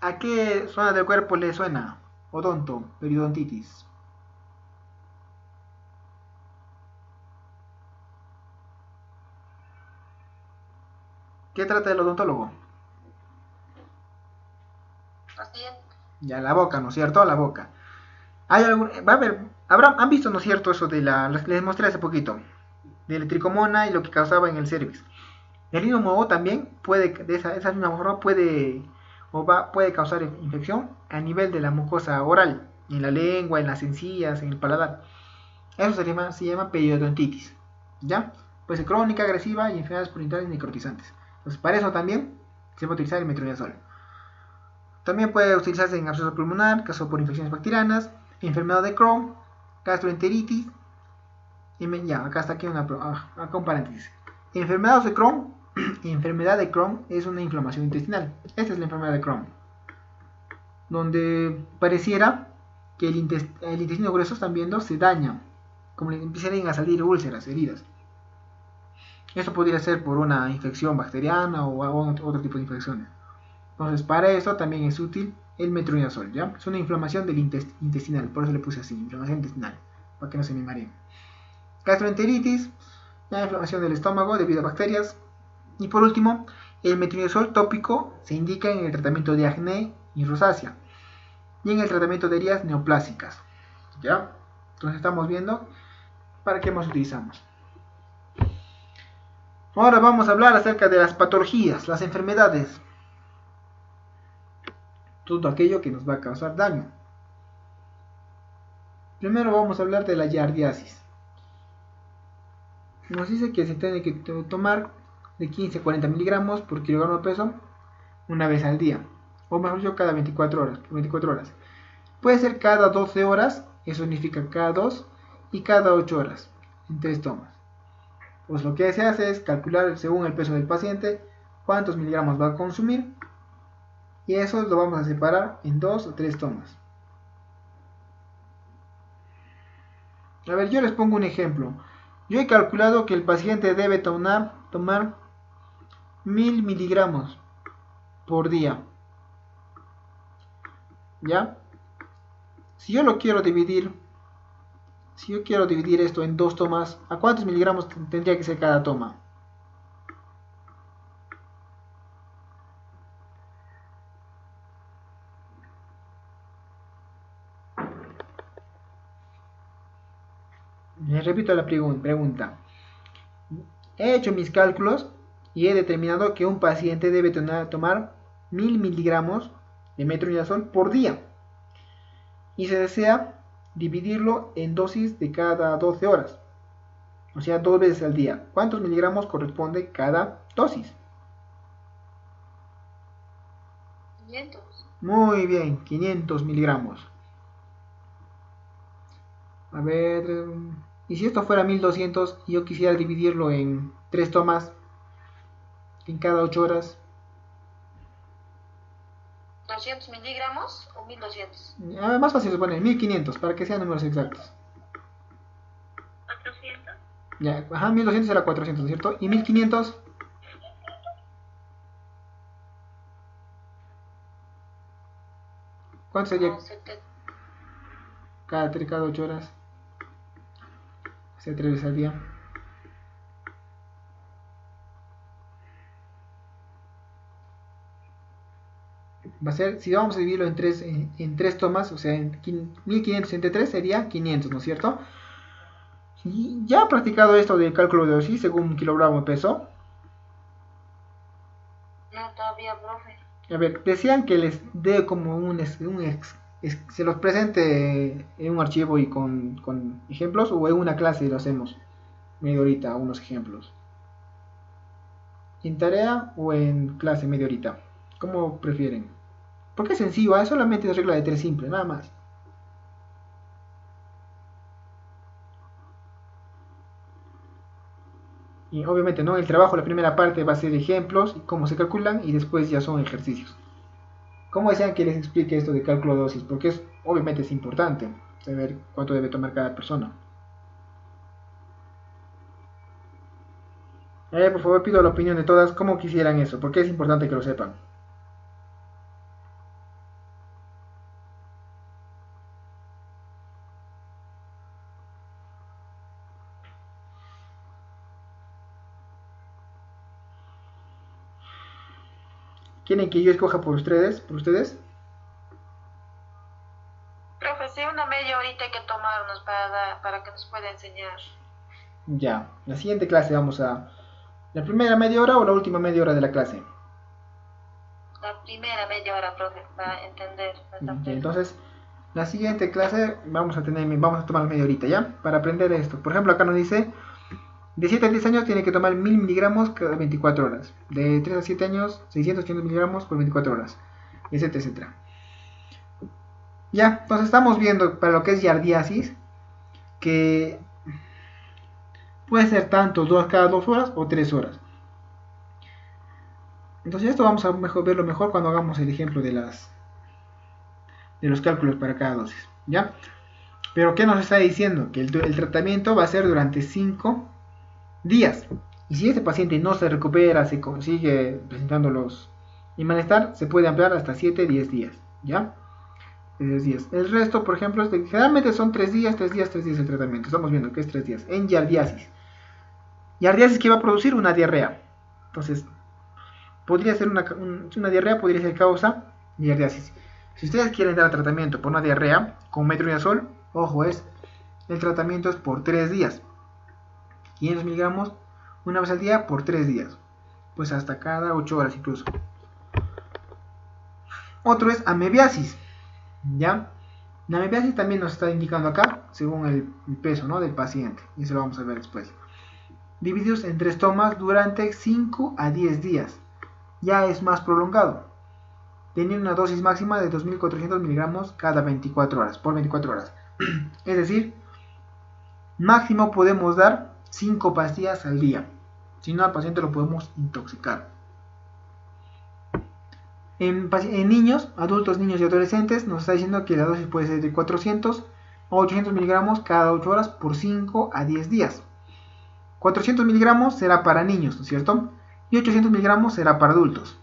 ¿a qué zona del cuerpo le suena? Odonto, periodontitis. ¿Qué trata el odontólogo? Así es. Ya, la boca, ¿no es cierto? La boca. ¿Han visto, ¿no es cierto, eso de les mostré hace poquito, de la tricomona y lo que causaba en el cervix? El mismo modo también puede, de esa misma forma puede causar infección a nivel de la mucosa oral, en la lengua, en las encías, en el paladar. Eso se llama periodontitis, ¿ya? Puede ser crónica, agresiva y enfermedades purintales necrotizantes. Entonces, para eso también se puede utilizar el metronidazol. También puede utilizarse en absceso pulmonar, caso por infecciones bacterianas, enfermedad de Crohn, gastroenteritis, Ya, acá está aquí acá un paréntesis. Enfermedad de Crohn. Enfermedad de Crohn es una inflamación intestinal. Esta es la enfermedad de Crohn, donde pareciera que el intestino grueso, están viendo, se daña, como le empiezan a salir úlceras, heridas. Esto podría ser por una infección bacteriana o otro tipo de infecciones. Entonces, para eso también es útil el metronidazol, ¿ya? Es una inflamación del intestinal, por eso le puse así, inflamación intestinal, para que no se me mareen. Gastroenteritis, la inflamación del estómago debido a bacterias. Y por último, el metronidazol tópico se indica en el tratamiento de acné y rosácea y en el tratamiento de heridas neoplásicas, ¿ya? Entonces estamos viendo para qué más utilizamos. Ahora vamos a hablar acerca de las patologías, las enfermedades, todo aquello que nos va a causar daño. Primero vamos a hablar de la giardiasis. Nos dice que se tiene que tomar de 15 a 40 miligramos por kilogramo de peso una vez al día, o mejor dicho, cada 24 horas. Puede ser cada 12 horas, eso significa cada 2 y cada 8 horas, en 3 tomas. Pues lo que se hace es calcular según el peso del paciente cuántos miligramos va a consumir y eso lo vamos a separar en 2 o 3 tomas. A ver, yo les pongo un ejemplo. Yo he calculado que el paciente debe tomar 1000 miligramos por día. ¿Ya? Si yo quiero dividir esto en 2 tomas, ¿a cuántos miligramos tendría que ser cada toma? Les repito la pregunta. He hecho mis cálculos y he determinado que un paciente debe tomar 1000 miligramos de metronidazol por día. Y se desea dividirlo en dosis de cada 12 horas. O sea, 2 veces al día. ¿Cuántos miligramos corresponde cada dosis? 500. Muy bien, 500 miligramos. A ver, y si esto fuera 1200 y yo quisiera dividirlo en 3 tomas en cada 8 horas. 200 miligramos o 1200. Más fácil se pone 1500 para que sean números exactos. 400. Ya, ajá, 1200 era 400, ¿cierto? Y 1500. ¿Cuánto sería No, cada 8 horas? O sea, 3 veces al día. Va a ser, si vamos a dividirlo en 3 tomas, o sea, en 1500 entre 3 sería 500, ¿no es cierto? Y ya he practicado esto del cálculo de dosis según un kilogramo de peso. No, todavía, profe. A ver, decían que les dé como se los presente en un archivo y con ejemplos, o en una clase lo hacemos media horita, unos ejemplos. ¿En tarea o en clase media horita? ¿Cómo prefieren? Porque es sencillo, es solamente regla de 3 simple, nada más. Y obviamente, ¿no? El trabajo, la primera parte va a ser ejemplos y cómo se calculan y después ya son ejercicios. ¿Cómo desean que les explique esto de cálculo de dosis? Porque obviamente es importante saber cuánto debe tomar cada persona. Por favor, pido la opinión de todas, cómo quisieran eso, porque es importante que lo sepan. ¿Quieren que yo escoja por ustedes? Profe, sí, una media horita hay que tomarnos para que nos pueda enseñar. Ya, la siguiente clase vamos a... ¿La primera media hora o la última media hora de la clase? La primera media hora, profe, para entender. Entonces, la siguiente clase vamos a tomar media horita, ¿ya? Para aprender esto. Por ejemplo, acá nos dice, de 7 a 10 años tiene que tomar 1000 miligramos cada 24 horas. De 3 a 7 años, 680 miligramos por 24 horas. Etcétera, etcétera. Ya, entonces estamos viendo para lo que es giardiasis, que Puede ser tanto cada 2 horas o 3 horas. Entonces esto vamos a verlo mejor cuando hagamos el ejemplo de los cálculos para cada dosis, ¿ya? Pero ¿qué nos está diciendo? Que el tratamiento va a ser durante 5 días. Y si este paciente no se recupera, se sigue presentando el malestar, se puede ampliar hasta 7-10 días, ¿ya? 10 días. El resto, por ejemplo, generalmente son 3 días, 3 días, 3 días el tratamiento. Estamos viendo que es 3 días. En yardiasis. Yardiasis que va a producir una diarrea. Entonces, podría ser una diarrea, podría ser causa de yardiasis. Si ustedes quieren dar tratamiento por una diarrea con metronidazol, ojo, el tratamiento es por 3 días. 500 miligramos una vez al día por 3 días. Pues hasta cada 8 horas incluso. Otro es amebiasis. ¿Ya? La amebiasis también nos está indicando acá, según el peso, ¿no?, del paciente. Y eso lo vamos a ver después. Divididos en 3 tomas durante 5 a 10 días. Ya es más prolongado. Tienen una dosis máxima de 2.400 miligramos cada 24 horas, por 24 horas. Es decir, máximo podemos dar 5 pastillas al día. Si no, al paciente lo podemos intoxicar. En niños, adultos, niños y adolescentes, nos está diciendo que la dosis puede ser de 400 a 800 miligramos cada 8 horas por 5 a 10 días. 400 miligramos será para niños, ¿no es cierto? Y 800 miligramos será para adultos.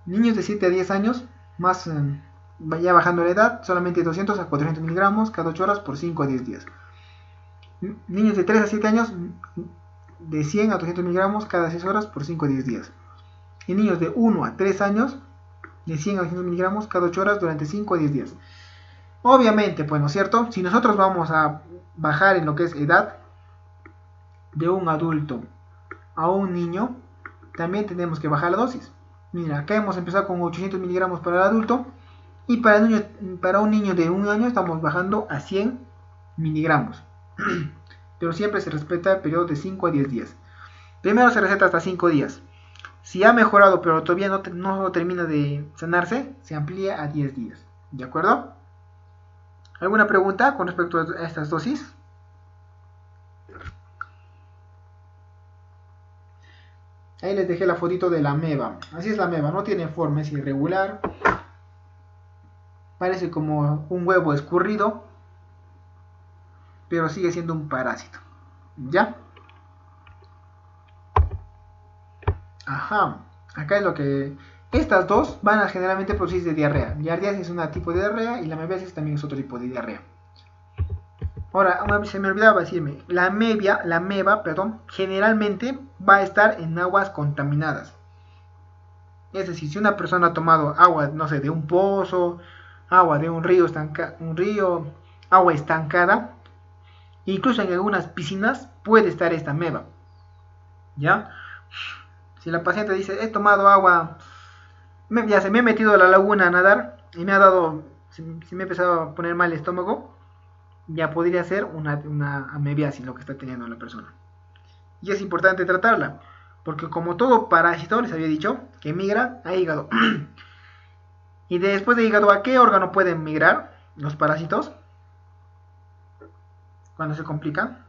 Niños de 7 a 10 años, más ya bajando la edad, solamente 200 a 400 miligramos cada 8 horas por 5 a 10 días. Niños de 3 a 7 años, de 100 a 200 miligramos cada 6 horas por 5 a 10 días. Y niños de 1 a 3 años, de 100 a 200 miligramos cada 8 horas durante 5 a 10 días. Obviamente, pues, ¿no es cierto? Si nosotros vamos a bajar en lo que es edad de un adulto a un niño, también tenemos que bajar la dosis. Mira, acá hemos empezado con 800 miligramos para el adulto y para un niño de 1 año estamos bajando a 100 miligramos. Pero siempre se respeta el periodo de 5 a 10 días. Primero se receta hasta 5 días. Si ha mejorado pero todavía no termina de sanarse, se amplía a 10 días. ¿De acuerdo? ¿Alguna pregunta con respecto a estas dosis? Ahí les dejé la fotito de la ameba. Así es la ameba, no tiene forma, es irregular. Parece como un huevo escurrido, pero sigue siendo un parásito. ¿Ya? Ajá, acá es lo que... Estas dos van a generalmente producir de diarrea. Yardiasis es un tipo de diarrea y la amebiasis también es otro tipo de diarrea. Ahora, se me olvidaba decirme, la ameba, generalmente va a estar en aguas contaminadas. Es decir, si una persona ha tomado agua, no sé, de un pozo, agua de un río, agua estancada, incluso en algunas piscinas puede estar esta ameba. ¿Ya? Si la paciente dice, he tomado agua, ya se me he metido a la laguna a nadar y me ha dado, se me ha empezado a poner mal el estómago, ya podría ser una amebiasis lo que está teniendo la persona. Y es importante tratarla, porque como todo parásito, les había dicho, que migra a hígado. Y después de hígado, ¿a qué órgano pueden migrar los parásitos? Cuando se complican.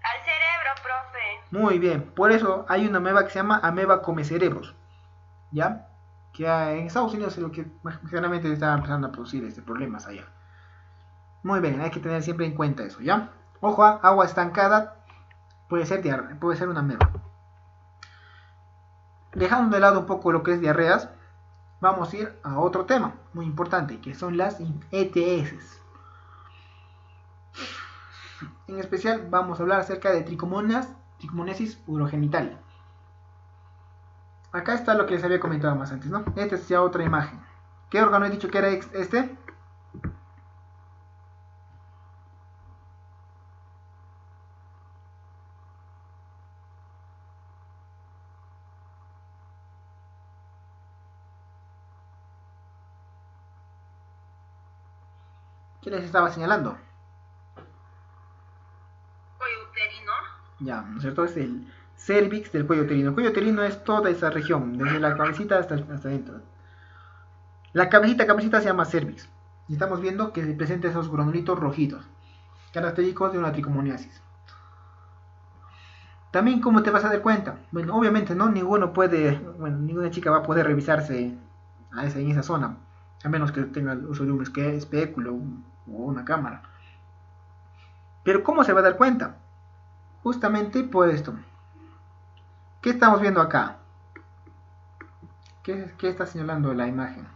Al cerebro, profe. Muy bien, por eso hay una ameba que se llama ameba come cerebros. ¿Ya? Que en Estados Unidos es lo que generalmente está empezando a producir problemas allá. Muy bien, hay que tener siempre en cuenta eso, ¿ya? Ojo, agua estancada puede ser una ameba. Dejando de lado un poco lo que es diarreas, vamos a ir a otro tema muy importante, que son las ETS. En especial vamos a hablar acerca de tricomonesis urogenital. Acá está lo que les había comentado más antes, ¿no? Esta es ya otra imagen. ¿Qué órgano he dicho que era este? ¿Qué les estaba señalando? Cuello uterino. Ya, ¿no es cierto? Es el cervix del cuello uterino. El cuello uterino es toda esa región, desde la cabecita hasta adentro. La cabecita se llama cervix. Y estamos viendo que se presentan esos granulitos rojitos, característicos de una tricomoniasis. También, ¿cómo te vas a dar cuenta? Bueno, obviamente, ¿no? Ninguna chica va a poder revisarse en esa zona, a menos que tenga el uso de un espéculo o una cámara. Pero, ¿cómo se va a dar cuenta? Justamente por esto. ¿Qué estamos viendo acá? ¿Qué está señalando la imagen?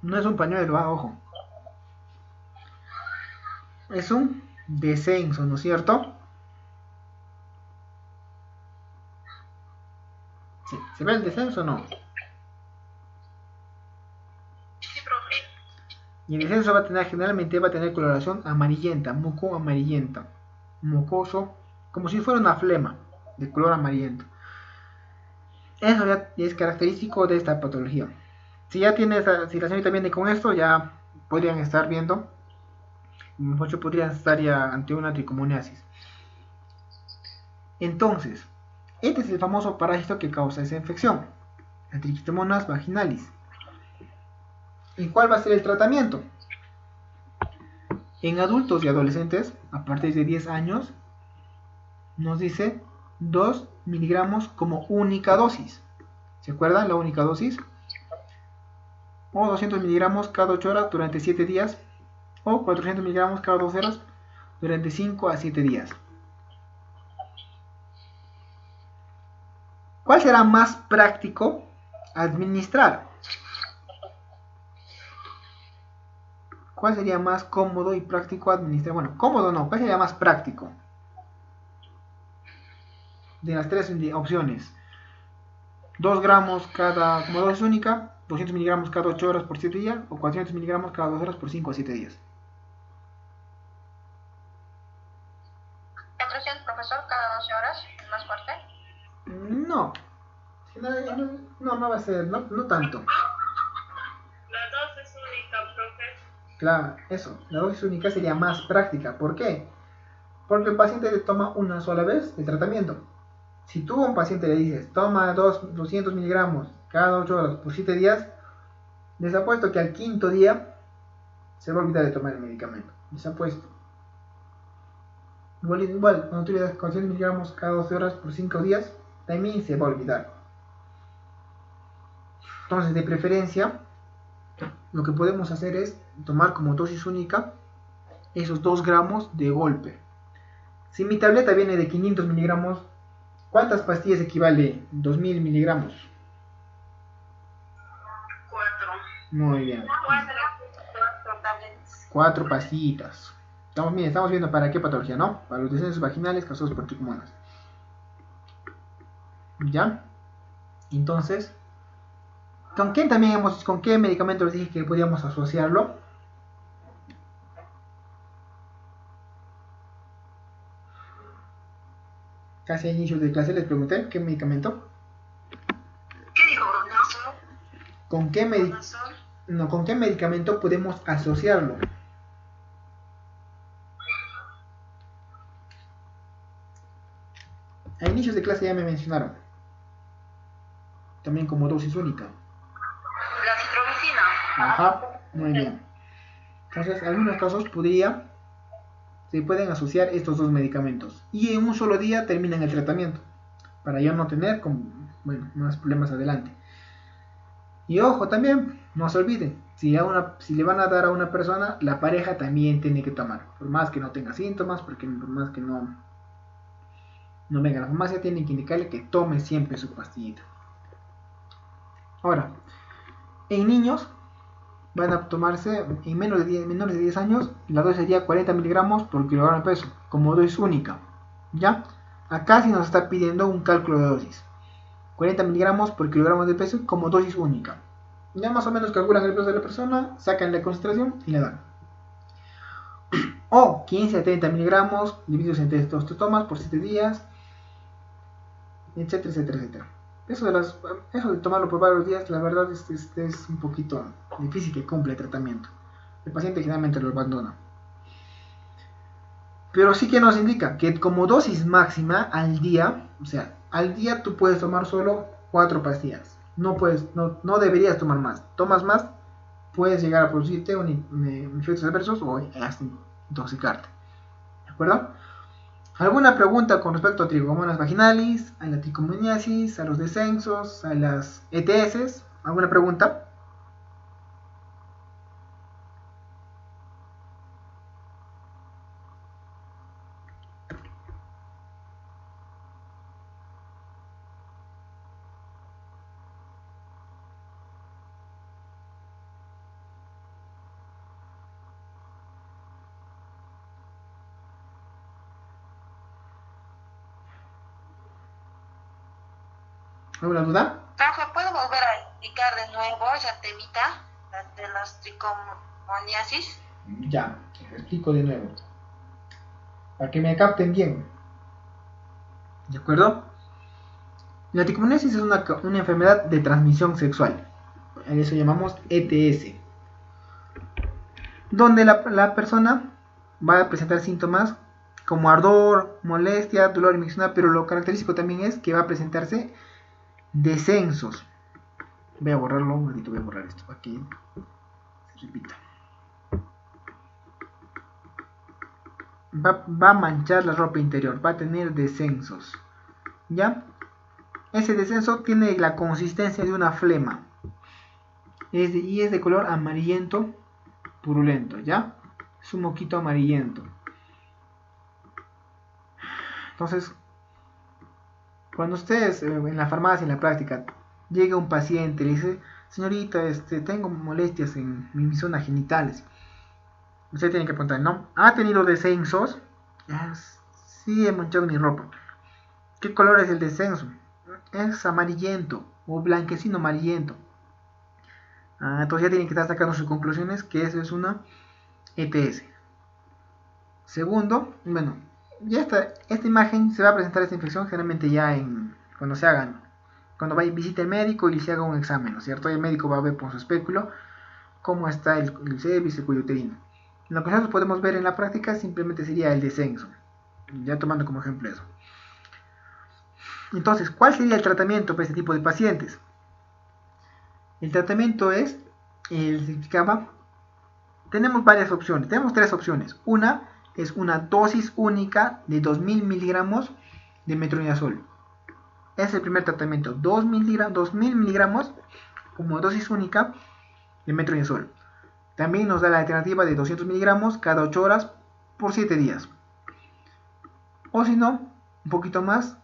No es un pañuelo, ojo. Es un descenso, ¿no es cierto? Sí. ¿Se ve el descenso o no? Sí, profe. Y el descenso generalmente va a tener coloración amarillenta, muco amarillenta, mucoso, como si fuera una flema de color amarillento. Eso ya es característico de esta patología. Si ya tiene si la señorita viene con esto, ya podrían estar viendo, muchos podrían estar ya ante una tricomoniasis. Entonces, este es el famoso parásito que causa esa infección, la Trichomonas vaginalis. ¿Y cuál va a ser el tratamiento? En adultos y adolescentes, a partir de 10 años, nos dice 2 miligramos como única dosis. ¿Se acuerdan la única dosis? O 200 miligramos cada 8 horas durante 7 días. O 400 miligramos cada 2 horas durante 5 a 7 días. ¿Cuál será más práctico administrar? ¿Cuál sería más cómodo y práctico administrar? Bueno, cómodo no, ¿cuál sería más práctico? De las tres opciones. 2 gramos como dosis única, 200 miligramos cada 8 horas por 7 días, o 400 miligramos cada 2 horas por 5 a 7 días. 400, profesor, cada 12 horas, más fuerte. No, no va a ser, no tanto. La dosis única, profe. Claro, eso, la dosis única sería más práctica. ¿Por qué? Porque el paciente le toma una sola vez el tratamiento. Si tú a un paciente le dices, toma 200 miligramos cada 8 horas por 7 días, les apuesto que al quinto día se va a olvidar de tomar el medicamento. Les apuesto. Igual, cuando tú le das 400 miligramos cada 12 horas por 5 días, también se va a olvidar. Entonces, de preferencia, lo que podemos hacer es tomar como dosis única esos 2 gramos de golpe. Si mi tableta viene de 500 miligramos, ¿cuántas pastillas equivale 2000 miligramos? 4. Muy bien. 4 tabletas. 4 pastillitas. Estamos viendo para qué patología, ¿no? Para los descensos vaginales causados por tricomonas. ¿Ya? Entonces, ¿con qué medicamento les dije que podíamos asociarlo? Casi a inicio de clase les pregunté qué medicamento. ¿Qué dijo? ¿Nasol? ¿Con qué medicamento podemos asociarlo? A inicios de clase ya me mencionaron. También como dosis única. La citromicina. Ajá, muy bien. Entonces, en algunos casos se pueden asociar estos dos medicamentos. Y en un solo día terminan el tratamiento. Para ya no tener más problemas adelante. Y ojo también, no se olviden, si le van a dar a una persona, la pareja también tiene que tomar. Por más que no tenga síntomas, por más que no venga a la farmacia, tienen que indicarle que tome siempre su pastillita. Ahora, en niños van a tomarse en menores de 10 años, la dosis sería 40 miligramos por kilogramo de peso, como dosis única. ¿Ya? Acá sí nos está pidiendo un cálculo de dosis. 40 miligramos por kilogramo de peso como dosis única. Ya más o menos calculan el peso de la persona, sacan la concentración y le dan. O 15 a 30 miligramos divididos entre estos tomas por 7 días, etcétera, etcétera, etcétera. Eso de tomarlo por varios días, la verdad es un poquito difícil que cumpla el tratamiento. el paciente generalmente lo abandona. Pero sí que nos indica que como dosis máxima al día, o sea, al día tú puedes tomar solo 4 pastillas. No deberías tomar más. Tomas más, puedes llegar a producirte efectos adversos o hasta intoxicarte. ¿De acuerdo? ¿Alguna pregunta con respecto a tricomonas vaginalis, a la tricomoniasis, a los descensos, a las ETS? ¿Alguna pregunta? ¿Alguna duda? Profe, ¿puedo volver a explicar de nuevo esa temita de las tricomoniasis? Ya, les explico de nuevo. Para que me capten bien. ¿De acuerdo? La tricomoniasis es una enfermedad de transmisión sexual. A eso llamamos ETS. Donde la persona va a presentar síntomas como ardor, molestia, dolor y miccionar, pero lo característico también es que va a presentarse descensos. Voy a borrarlo un ratito, voy a borrar esto para que se repita. Va a manchar la ropa interior, va a tener descensos. ¿Ya? Ese descenso tiene la consistencia de una flema. Y es de color amarillento purulento, ¿ya? Es un moquito amarillento. Entonces, cuando ustedes en la farmacia, en la práctica, llega un paciente y le dice, señorita, tengo molestias en mis zonas genitales. Usted tiene que preguntar, ¿no? ¿Ha tenido descensos? Sí, he manchado mi ropa. ¿Qué color es el descenso? Es amarillento o blanquecino amarillento. Entonces ya tienen que estar sacando sus conclusiones que eso es una ETS. Segundo, bueno, ya esta imagen se va a presentar esta infección generalmente ya cuando visite el médico y se haga un examen, ¿no es cierto? El médico va a ver por su espéculo cómo está el cervix y el cuello uterino. Lo que nosotros podemos ver en la práctica simplemente sería el descenso, ya tomando como ejemplo eso. Entonces, ¿cuál sería el tratamiento para este tipo de pacientes? El tratamiento es, tenemos varias opciones, tenemos 3 opciones. Una es una dosis única de 2000 miligramos de metronidazol. Es el primer tratamiento, 2000 miligramos como dosis única de metronidazol. También nos da la alternativa de 200 miligramos cada 8 horas por 7 días. O si no, un poquito más,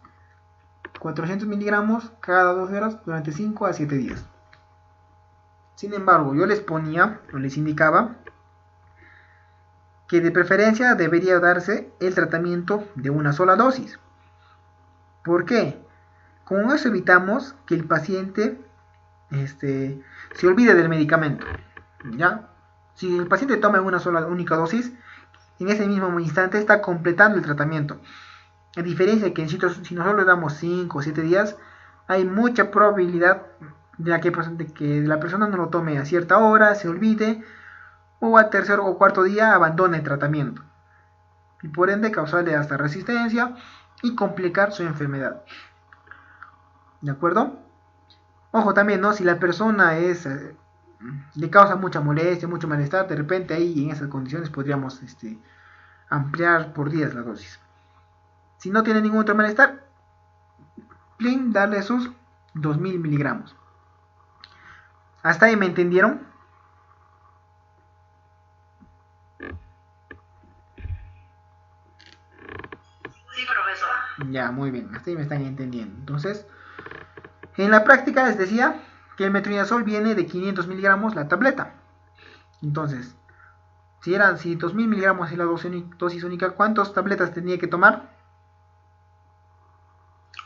400 miligramos cada 12 horas durante 5 a 7 días. Sin embargo, yo les indicaba que de preferencia debería darse el tratamiento de una sola dosis. ¿Por qué? Con eso evitamos que el paciente se olvide del medicamento. ¿Ya? Si el paciente toma una sola única dosis, en ese mismo instante está completando el tratamiento. A diferencia de que si nosotros le damos 5 o 7 días, hay mucha probabilidad de que la persona no lo tome a cierta hora, se olvide, o al tercer o cuarto día abandone el tratamiento. Y por ende causarle hasta resistencia y complicar su enfermedad. ¿De acuerdo? Ojo también, ¿no? Si la persona le causa mucha molestia, mucho malestar, de repente ahí en esas condiciones podríamos ampliar por días la dosis. Si no tiene ningún otro malestar, darle sus 2000 miligramos. ¿Hasta ahí me entendieron? Sí, profesor. Ya, muy bien, hasta ahí me están entendiendo. Entonces, en la práctica les decía que el metronidazol viene de 500 miligramos la tableta. Entonces, si 2000 miligramos es la dosis única, ¿cuántas tabletas tenía que tomar?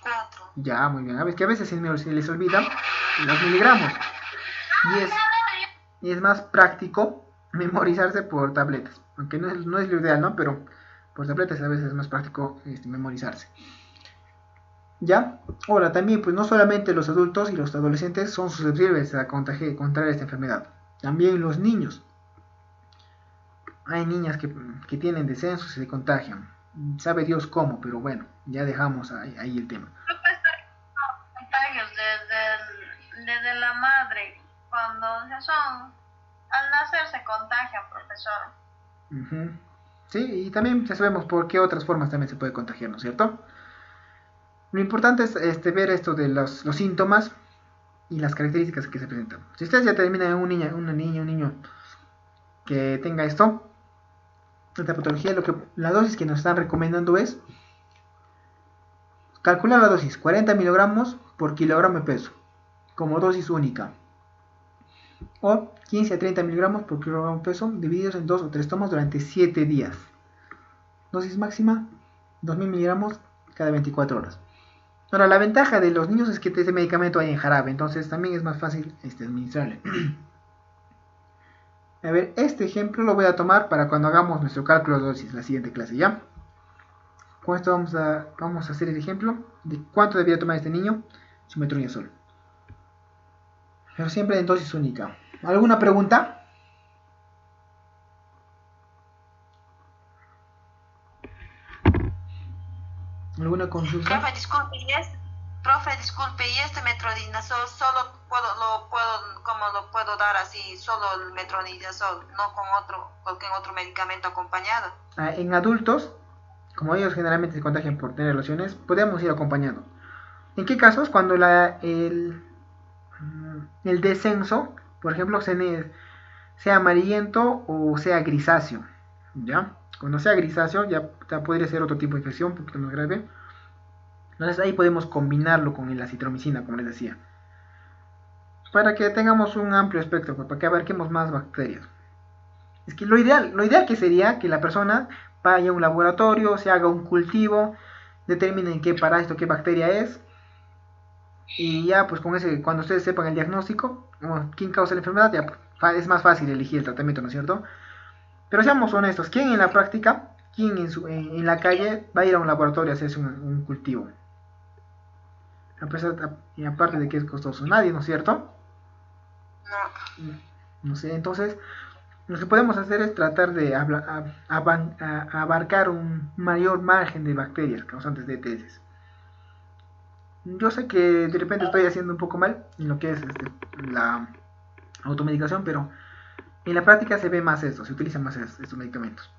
4. Ya, muy bien. Que a veces se les olvida los miligramos. Y es más práctico memorizarse por tabletas. Aunque no es lo ideal, ¿no? Pero por tabletas a veces es más práctico memorizarse. ¿Ya? Ahora, también, pues no solamente los adultos y los adolescentes son susceptibles a contraer esta enfermedad. También los niños. hay niñas que tienen descensos y se contagian. Sabe Dios cómo, pero bueno, ya dejamos ahí el tema. Contagios desde la madre, cuando son, al nacer se contagian, profesor. Ujú. Sí, y también ya sabemos por qué otras formas también se puede contagiar, ¿no es cierto? Lo importante es ver esto de los síntomas y las características que se presentan. Si ustedes ya terminan en un niño que tenga esta patología, la dosis que nos están recomendando es calcular la dosis, 40 miligramos por kilogramo de peso, como dosis única. O 15 a 30 miligramos por kilogramo de peso, divididos en 2 o 3 tomas durante 7 días. Dosis máxima, 2000 miligramos cada 24 horas. Ahora, la ventaja de los niños es que este medicamento hay en jarabe, entonces también es más fácil administrarle. A ver, este ejemplo lo voy a tomar para cuando hagamos nuestro cálculo de dosis, la siguiente clase, ¿ya? Con esto vamos a hacer el ejemplo de cuánto debería tomar este niño su metronidazol. Pero siempre en dosis única. ¿Alguna pregunta? ¿Alguna consulta? Profe, disculpe, ¿y este metronidazol solo cómo lo puedo dar así, solo el metronidazol, no con cualquier otro medicamento acompañado? En adultos, como ellos generalmente se contagian por tener relaciones, podemos ir acompañando. ¿En qué casos? Cuando el descenso, por ejemplo, sea amarillento o sea grisáceo, ¿ya? Cuando sea grisáceo ya podría ser otro tipo de infección, un poquito más grave. Entonces ahí podemos combinarlo con la citromicina, como les decía, para que tengamos un amplio espectro, para que abarquemos más bacterias. Es que lo ideal que sería que la persona vaya a un laboratorio, se haga un cultivo, determinen qué parásito, qué bacteria es, y ya pues con ese, cuando ustedes sepan el diagnóstico, quién causa la enfermedad, ya pues, es más fácil elegir el tratamiento, ¿no es cierto? Pero seamos honestos, ¿quién en la práctica, quién en la calle va a ir a un laboratorio a hacerse un cultivo? Y aparte de que es costoso, nadie, ¿no es cierto? No. No sé, entonces lo que podemos hacer es tratar de abarcar un mayor margen de bacterias causantes de ETS. Yo sé que de repente estoy haciendo un poco mal en lo que es la automedicación, pero en la práctica se ve más esto, se utilizan más estos medicamentos.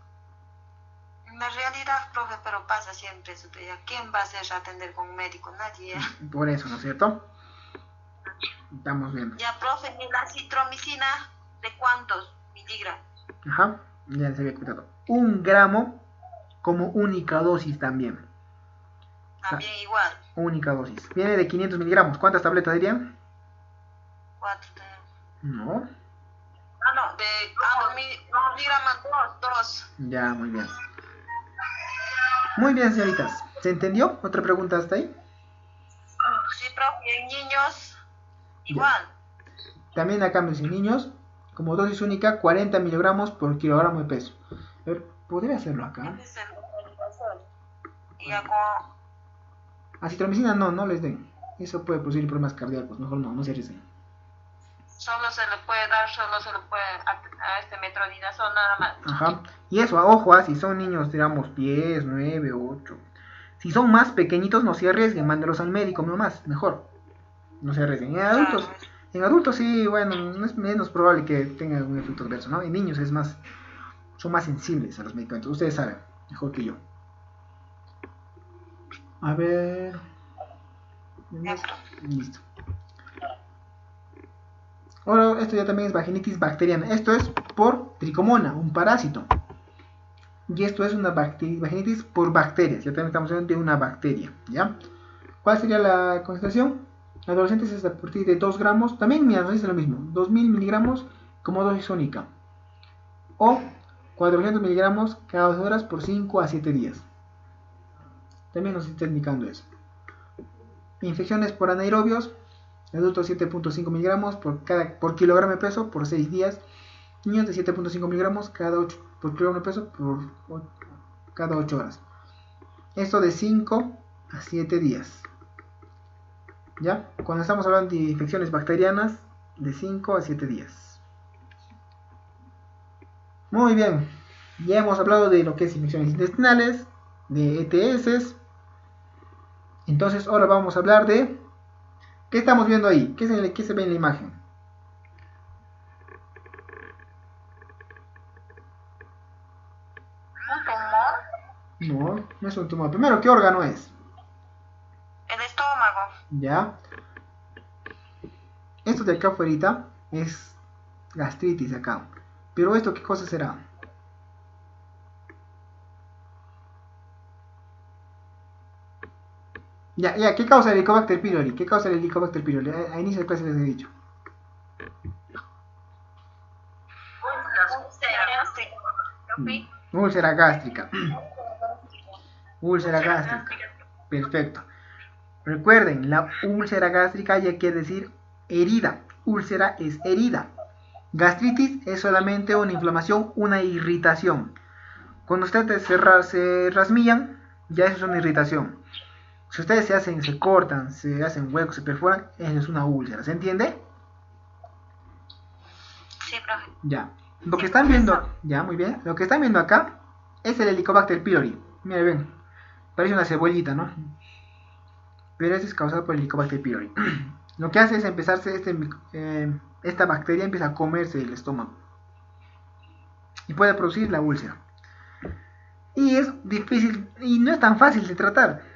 En la realidad, profe, pero pasa siempre eso. ¿Quién va a hacer atender con un médico? Nadie. Por eso, ¿no es cierto? Estamos viendo. Ya, profe, ¿y la citromicina de cuántos miligramos? Ajá, ya les había contado. 1 gramo como única dosis también. También igual. Única dosis. Viene de 500 miligramos. ¿Cuántas tabletas dirían? 4. No. Miligramos 2. Ya, muy bien. Muy bien, señoritas. ¿Se entendió? ¿Otra pregunta hasta ahí? Sí, profe, en niños igual. Ya. También acá en niños, como dosis única, 40 miligramos por kilogramo de peso. A ver, ¿podría hacerlo acá? Y como... Acitromicina no les den. Eso puede producir problemas cardíacos. Mejor no se arriesguen. Solo se le puede a este metronidazol nada más. Ajá. Y eso, ojo, si son niños, digamos, 10, 9, 8. Si son más pequeñitos, no se arriesguen, mándelos al médico nomás, mejor. No se arriesguen. En adultos sí, bueno, es menos probable que tengan un efecto adverso, ¿no? En niños son más sensibles a los medicamentos. Ustedes saben, mejor que yo. A ver. Listo. Ahora, esto ya también es vaginitis bacteriana. Esto es por tricomona, un parásito. Y esto es una vaginitis por bacterias. Ya también estamos hablando de una bacteria, ¿ya? ¿Cuál sería la concentración? Adolescentes es a partir de 2 gramos. También, mira, nos dice lo mismo. 2000 miligramos como dosis única. O 400 miligramos cada 2 horas por 5 a 7 días. También nos está indicando eso. Infecciones por anaerobios. Adultos 7.5 miligramos por kilogramo de peso por 6 días. Niños de 7.5 miligramos por kilogramo de peso por cada 8 horas. Esto de 5 a 7 días. ¿Ya? Cuando estamos hablando de infecciones bacterianas, de 5 a 7 días. Muy bien. Ya hemos hablado de lo que es infecciones intestinales, de ETS. Entonces ahora vamos a hablar de... ¿Qué estamos viendo ahí? ¿Qué se ve en la imagen? ¿Un tumor? No, no es un tumor. Primero, ¿qué órgano es? El estómago. Ya. Esto de acá afuera es gastritis acá. Pero esto, ¿qué cosa será? Ya, ¿qué causa el Helicobacter pylori? ¿Qué causa el Helicobacter pylori? A inicio de clase les he dicho. Úlcera gástrica. Úlcera gástrica. Perfecto. Recuerden, la úlcera gástrica ya quiere decir herida. Úlcera es herida. Gastritis es solamente una inflamación, una irritación. Cuando ustedes se rasmillan, ya eso es una irritación. Si ustedes se cortan, se hacen huecos, se perforan, eso es una úlcera. ¿Se entiende? Sí, profe. Ya. Lo que están viendo, ya, muy bien. Lo que están viendo acá es el Helicobacter pylori. Miren, ven. Parece una cebollita, ¿no? Pero eso es causado por el Helicobacter pylori. Lo que hace es empezarse, esta bacteria empieza a comerse el estómago. Y puede producir la úlcera. Y es difícil, y no es tan fácil de tratar.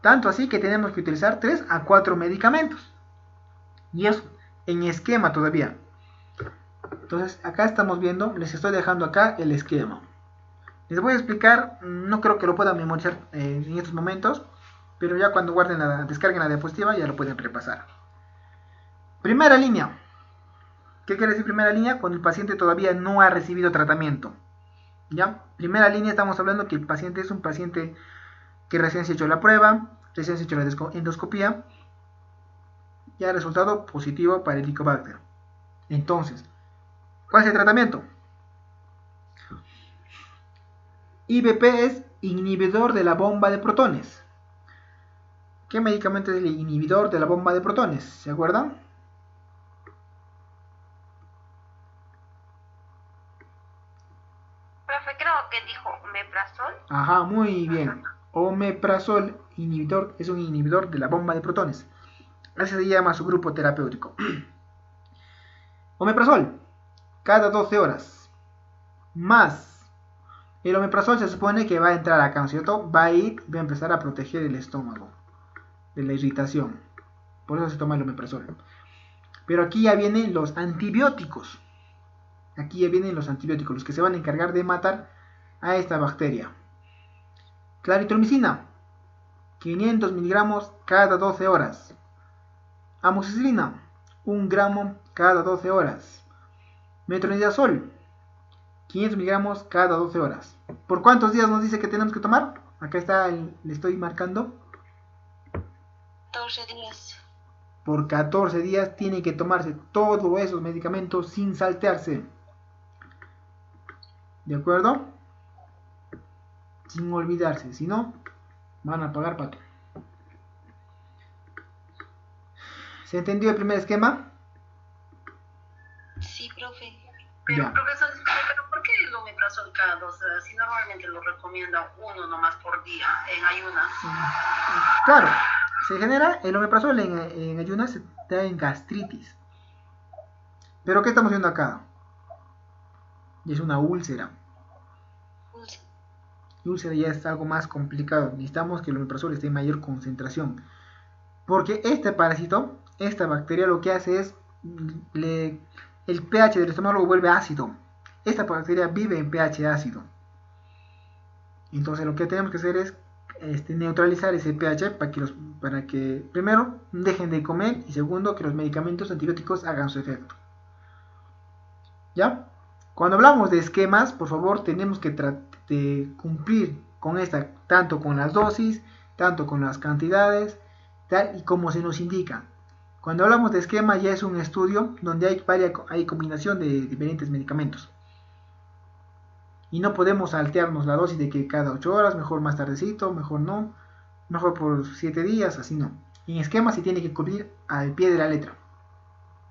Tanto así que tenemos que utilizar 3 a 4 medicamentos. Y es en esquema todavía. Entonces acá estamos viendo, les estoy dejando acá el esquema. Les voy a explicar, no creo que lo puedan memorizar en estos momentos, pero ya cuando descarguen la diapositiva ya lo pueden repasar. Primera línea. ¿Qué quiere decir primera línea? Cuando el paciente todavía no ha recibido tratamiento. ¿Ya? Primera línea estamos hablando que el paciente es un paciente que recién se ha hecho la prueba, recién se ha hecho la endoscopía, y ha resultado positivo para el Helicobacter. Entonces, ¿cuál es el tratamiento? IBP es inhibidor de la bomba de protones. ¿Qué medicamento es el inhibidor de la bomba de protones? ¿Se acuerdan? Profe, creo que dijo omeprazol. Ajá, muy bien. Omeprazol inhibidor, es un inhibidor de la bomba de protones. Ese se llama su grupo terapéutico. Omeprazol, cada 12 horas. Más. El omeprazol se supone que va a entrar acá, ¿no es cierto? Va a empezar a proteger el estómago de la irritación. Por eso se toma el omeprazol. Pero aquí ya vienen los antibióticos. Aquí ya vienen los antibióticos, los que se van a encargar de matar a esta bacteria. Claritromicina, 500 miligramos cada 12 horas. Amoxicilina, 1 gramo cada 12 horas. Metronidazol, 500 miligramos cada 12 horas. ¿Por cuántos días nos dice que tenemos que tomar? Acá está, le estoy marcando. 14 días. Por 14 días tiene que tomarse todos esos medicamentos sin saltearse. ¿De acuerdo? Sin olvidarse, si no, van a pagar pato. ¿Se entendió el primer esquema? Sí, profe. Pero, Ya. profesor, ¿pero por qué el omeprazol cada 12 horas? Si normalmente lo recomienda uno nomás por día en ayunas. Claro, se genera el omeprazol en ayunas, se da en gastritis. Pero ¿qué estamos viendo acá? Es una úlcera. La úlcera ya es algo más complicado. Necesitamos que el omeprazol esté en mayor concentración. Porque este parásito, esta bacteria, lo que hace es el pH del estómago lo vuelve ácido. Esta bacteria vive en pH ácido. Entonces lo que tenemos que hacer es neutralizar ese pH para que primero dejen de comer y segundo que los medicamentos antibióticos hagan su efecto. ¿Ya? Cuando hablamos de esquemas, por favor, tenemos que cumplir con esta, tanto con las dosis, tanto con las cantidades, tal y como se nos indica. Cuando hablamos de esquema ya es un estudio donde hay combinación de diferentes medicamentos. Y no podemos saltearnos la dosis de que cada 8 horas, mejor más tardecito, mejor no, mejor por 7 días, así no. En esquema se tiene que cumplir al pie de la letra.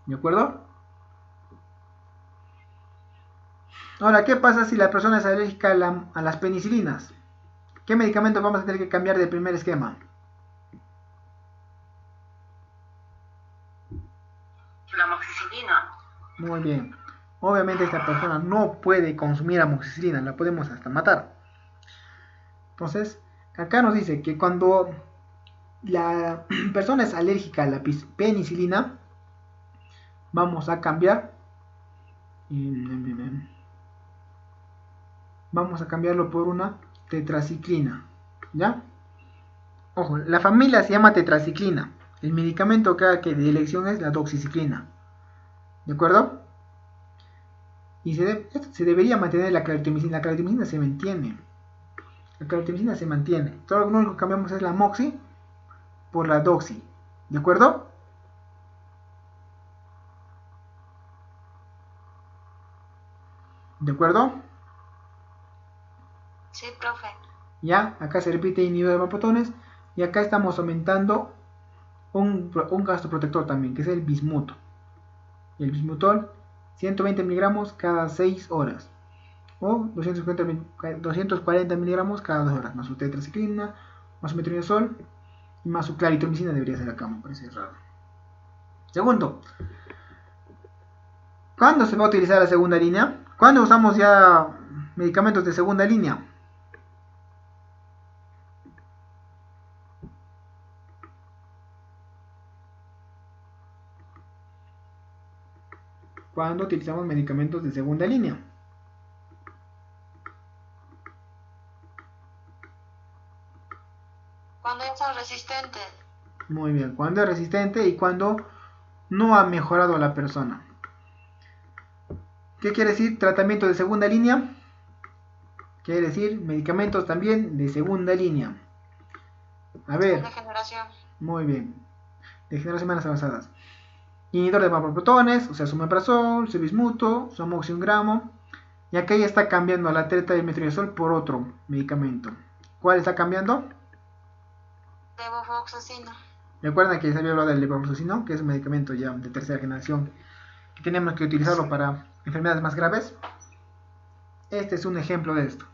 ¿De acuerdo? Ahora, ¿qué pasa si la persona es alérgica a las penicilinas? ¿Qué medicamentos vamos a tener que cambiar del primer esquema? La amoxicilina. Muy bien. Obviamente esta persona no puede consumir amoxicilina, la podemos hasta matar. Entonces, acá nos dice que cuando la persona es alérgica a la penicilina, vamos a cambiar. Vamos a cambiarlo por una tetraciclina. ¿Ya? Ojo, la familia se llama tetraciclina. El medicamento acá que de elección es la doxiciclina. ¿De acuerdo? Y se debería mantener la claritromicina. La claritromicina se mantiene. La claritromicina se mantiene. Todo lo único que cambiamos es la moxi por la doxi. ¿De acuerdo? ¿De acuerdo? Sí, profe. Ya, acá se repite inhibidor de vapotones. Y acá estamos aumentando un gastroprotector también, que es el bismuto. El bismutol, 120 miligramos cada 6 horas. O 240 miligramos cada 2 horas. Más su tetraciclina, más su metronidazol y más su claritromicina debería ser acá, me parece raro. Segundo, ¿cuándo se va a utilizar la segunda línea? ¿Cuándo usamos ya medicamentos de segunda línea? Cuando utilizamos medicamentos de segunda línea. Cuando es resistente. Muy bien, cuando es resistente y cuando no ha mejorado la persona. ¿Qué quiere decir tratamiento de segunda línea? Quiere decir medicamentos también de segunda línea. A ver. Segunda generación. Muy bien. De generación más avanzadas. Inhibidor de vapoprotones, o sea, su omeprazol, su bismuto, su amoxi 1 gramo. Y acá ya está cambiando la treta de metronidazol por otro medicamento. ¿Cuál está cambiando? Levofloxacino. Recuerden que les había hablado del levofloxacino, que es un medicamento ya de tercera generación que tenemos que utilizarlo para enfermedades más graves. Este es un ejemplo de esto.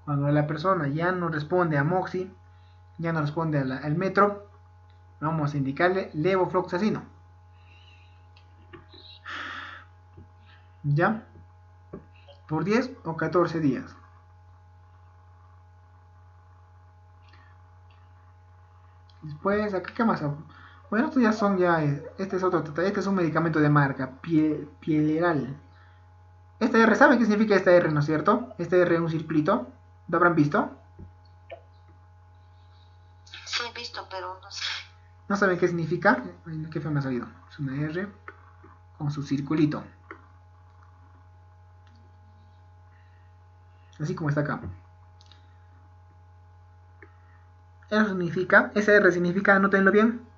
Cuando la persona ya no responde a amoxi, ya no responde al metro, vamos a indicarle levofloxacino. ¿Ya? Por 10 o 14 días. Después, acá qué más. Bueno, estos ya son este es otro, este es un medicamento de marca, Pieleral. Esta R, ¿saben qué significa esta R, no es cierto? Esta R es un circulito, ¿lo habrán visto? Sí, he visto, pero no sé. ¿No saben qué significa? Ay, qué feo me ha salido. Es una R con su circulito. Así como está acá. Eso significa, esa R significa, anótenlo bien,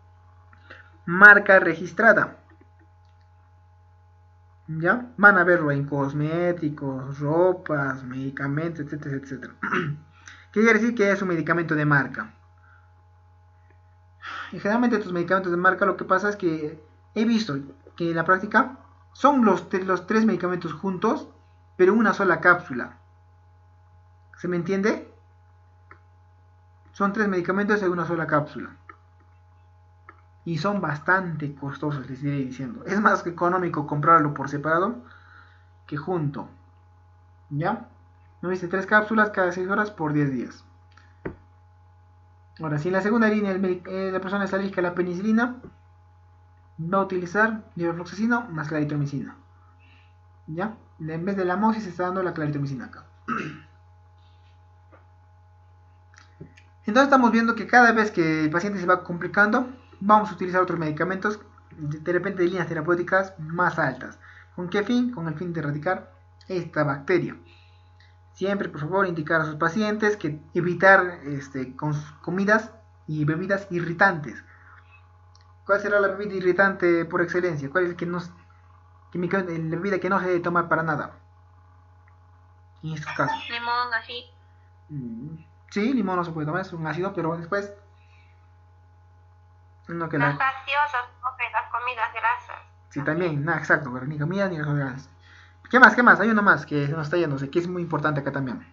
marca registrada. ¿Ya? Van a verlo en cosméticos, ropas, medicamentos, etcétera, etcétera. ¿Qué quiere decir que es un medicamento de marca? Y generalmente estos medicamentos de marca lo que pasa es que he visto que en la práctica son los 3 medicamentos juntos, pero en una sola cápsula. ¿Se me entiende? Son 3 medicamentos en una sola cápsula. Y son bastante costosos, les iré diciendo. Es más económico comprarlo por separado que junto. ¿Ya? ¿No viste? 3 cápsulas cada 6 horas por 10 días. Ahora, si en la segunda línea la persona es alérgica a la penicilina, va a utilizar levofloxacino más claritromicina. ¿Ya? En vez de la amoxi se está dando la claritromicina acá. Entonces estamos viendo que cada vez que el paciente se va complicando, vamos a utilizar otros medicamentos, de repente de líneas terapéuticas más altas. ¿Con qué fin? Con el fin de erradicar esta bacteria. Siempre, por favor, indicar a sus pacientes que evitar comidas y bebidas irritantes. ¿Cuál será la bebida irritante por excelencia? ¿Cuál es la bebida que no se debe tomar para nada? En estos casos. Limón, así. Sí, limón no se puede tomar, es un ácido, pero después... No, que las gaseosas, las comidas grasas. Sí, también, nada, exacto, ni comida ni las grasas. ¿Qué más? ¿Qué más? Hay uno más que se nos está yéndose, que es muy importante acá también.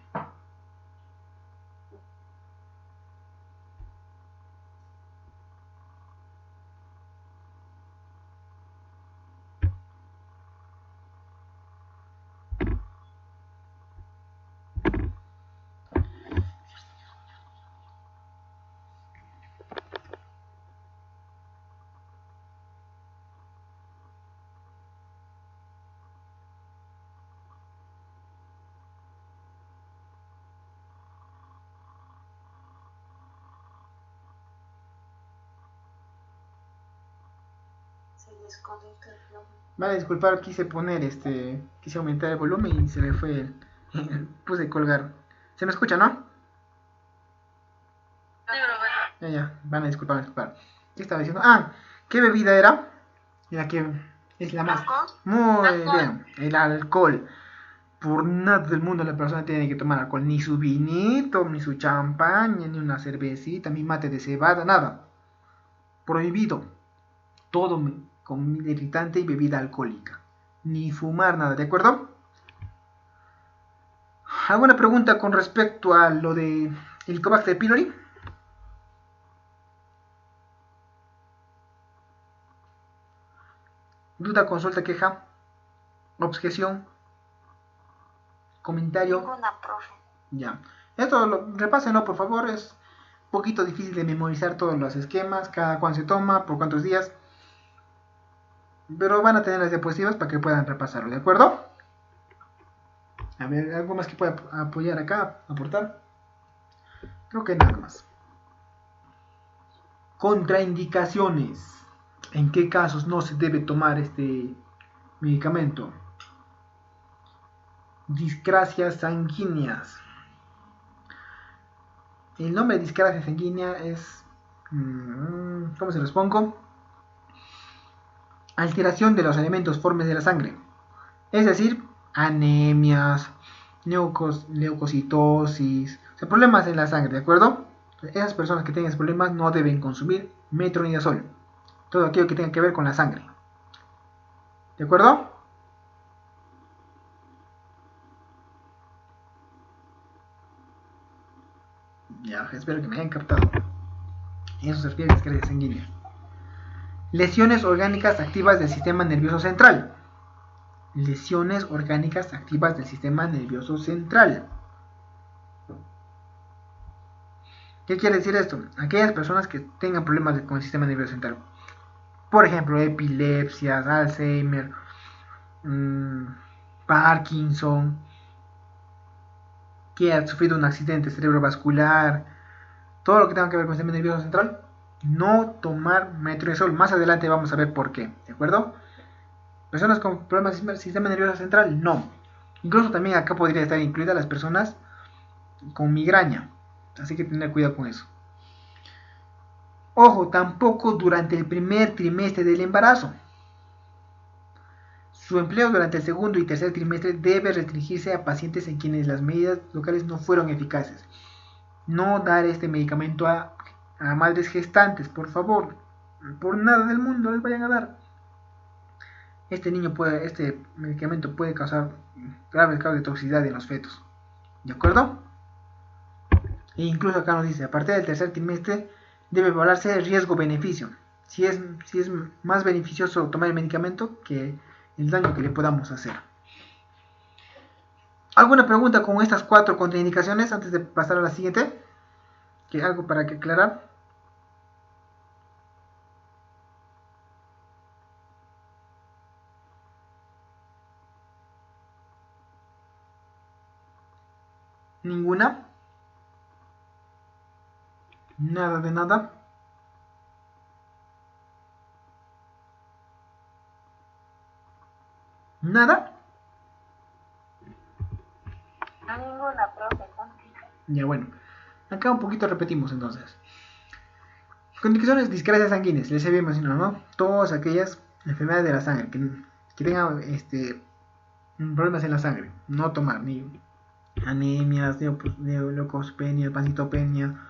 Se desconecta el flow. Vale, disculpar, quise aumentar el volumen y se me fue puse colgar. ¿Se me escucha, no? Sí, pero Ya, van a disculpar. ¿Qué estaba diciendo? Ah, ¿qué bebida era? La que es la más... ¿Alcohol? Muy Alcohol. bien, el alcohol. Por nada del mundo la persona tiene que tomar alcohol, ni su vinito, ni su champaña, ni una cervecita, ni mate de cebada, nada. Prohibido. Todo comida irritante y bebida alcohólica. Ni fumar, nada, ¿de acuerdo? ¿Alguna pregunta con respecto a lo de Helicobacter pylori? Duda, consulta, queja, objeción, comentario. Ninguna, profe. Ya. Repásenlo, por favor. Es un poquito difícil de memorizar todos los esquemas, cada cuándo se toma, por cuántos días. Pero van a tener las diapositivas para que puedan repasarlo, ¿de acuerdo? A ver, ¿algo más que pueda apoyar acá, aportar? Creo que nada más. Contraindicaciones. ¿En qué casos no se debe tomar este medicamento? Discrasias sanguíneas. El nombre de discrasia sanguínea es... ¿cómo se los pongo? Alteración de los elementos formes de la sangre. Es decir, anemias, leucocitosis, o sea, problemas en la sangre, ¿de acuerdo? Esas personas que tengan esos problemas no deben consumir metronidazol. Todo aquello que tenga que ver con la sangre. ¿De acuerdo? Ya, espero que me hayan captado. Eso se refiere a discrasia sanguínea. Lesiones orgánicas activas del sistema nervioso central. Lesiones orgánicas activas del sistema nervioso central. ¿Qué quiere decir esto? Aquellas personas que tengan problemas con el sistema nervioso central. Por ejemplo, epilepsias, Alzheimer, Parkinson, que ha sufrido un accidente cerebrovascular, todo lo que tenga que ver con el sistema nervioso central, no tomar metronidazol. Más adelante vamos a ver por qué, ¿de acuerdo? Personas con problemas del sistema nervioso central, no. Incluso también acá podría estar incluidas las personas con migraña, así que tener cuidado con eso. Ojo, tampoco durante el primer trimestre del embarazo. Su empleo durante el segundo y tercer trimestre debe restringirse a pacientes en quienes las medidas locales no fueron eficaces. No dar este medicamento a madres gestantes, por favor. Por nada del mundo les vayan a dar. Este medicamento puede causar graves causas de toxicidad en los fetos. ¿De acuerdo? E incluso acá nos dice, a partir del tercer trimestre debe evaluarse el riesgo-beneficio. Si es más beneficioso tomar el medicamento que el daño que le podamos hacer. ¿Alguna pregunta con estas 4 contraindicaciones antes de pasar a la siguiente? ¿Algo para aclarar? ¿Ninguna? ¿Nada de nada? ¿Nada? No, ninguna, profe. Ya, bueno. Acá un poquito repetimos entonces. Condiciones discrasias sanguíneas, les había mencionado, ¿no? Todas aquellas enfermedades de la sangre que tengan problemas en la sangre. No tomar ni anemias, leucopenia, pancitopenia,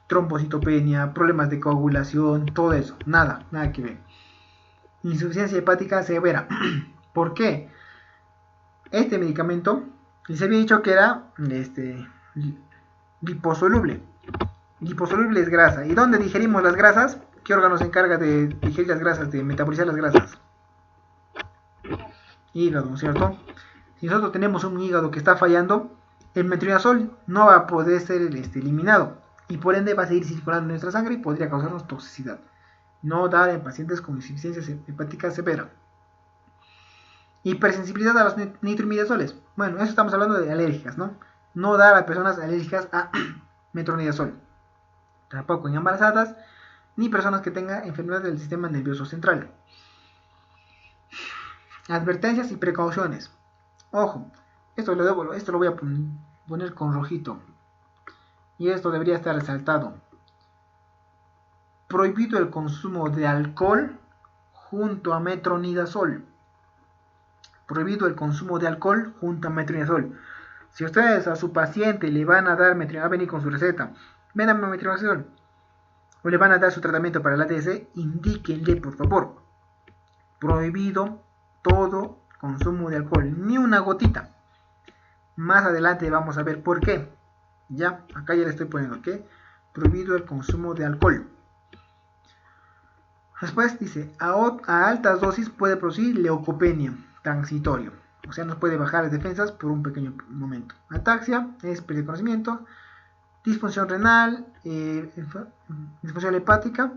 trombocitopenia, problemas de coagulación, todo eso. Nada que ver. Insuficiencia hepática severa. ¿Por qué? Este medicamento les había dicho que era liposoluble. Liposoluble es grasa. ¿Y dónde digerimos las grasas? ¿Qué órgano se encarga de digerir las grasas, de metabolizar las grasas? Hígado, ¿cierto? Si nosotros tenemos un hígado que está fallando, el metronidazol no va a poder ser eliminado y por ende va a seguir circulando en nuestra sangre y podría causarnos toxicidad. No dar en pacientes con insuficiencia hepática severa. Hipersensibilidad a los nitroimidazoles. Bueno, eso estamos hablando de alérgicas, ¿no? No dar a personas alérgicas a metronidazol. Tampoco en embarazadas ni personas que tengan enfermedad del sistema nervioso central. Advertencias y precauciones. Ojo, esto lo voy a poner con rojito. Y esto debería estar resaltado. Prohibido el consumo de alcohol junto a metronidazol. Prohibido el consumo de alcohol junto a metronidazol. Si ustedes a su paciente le van a dar metronidazol, va a venir con su receta, ven a metronidazol, o le van a dar su tratamiento para el ATS, indíquenle por favor, prohibido todo consumo de alcohol, ni una gotita. Más adelante vamos a ver por qué. Ya, acá ya le estoy poniendo que prohibido el consumo de alcohol. Después dice, a altas dosis puede producir leucopenia transitorio, o sea, nos puede bajar las defensas por un pequeño momento. Ataxia es pérdida de conocimiento, disfunción renal, disfunción hepática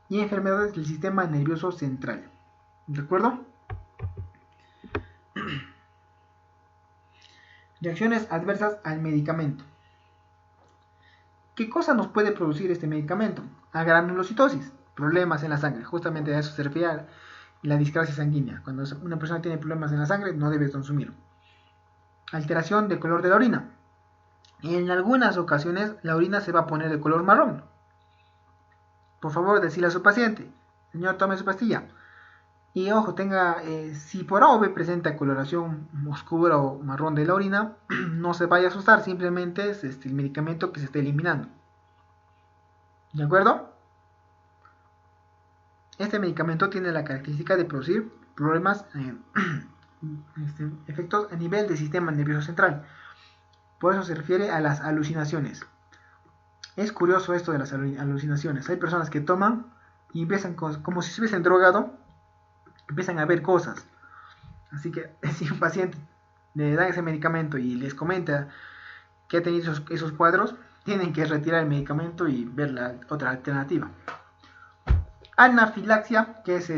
y enfermedades del sistema nervioso central. ¿De acuerdo? Reacciones adversas al medicamento. ¿Qué cosa nos puede producir este medicamento? Agranulocitosis, problemas en la sangre. Justamente a eso se refiere la discrasia sanguínea. Cuando una persona tiene problemas en la sangre, no debe consumir. Alteración del color de la orina. En algunas ocasiones, la orina se va a poner de color marrón. Por favor, decirle a su paciente, señor, tome su pastilla. Y ojo, si por A o B presenta coloración oscura o marrón de la orina, no se vaya a asustar, simplemente es el medicamento que se está eliminando. ¿De acuerdo? Este medicamento tiene la característica de producir problemas, efectos a nivel del sistema nervioso central. Por eso se refiere a las alucinaciones. Es curioso esto de las alucinaciones. Hay personas que toman y empiezan como si se hubiesen drogado, empiezan a ver cosas. Así que si un paciente le dan ese medicamento y les comenta que ha tenido esos cuadros, tienen que retirar el medicamento y ver la otra alternativa. Anafilaxia, que es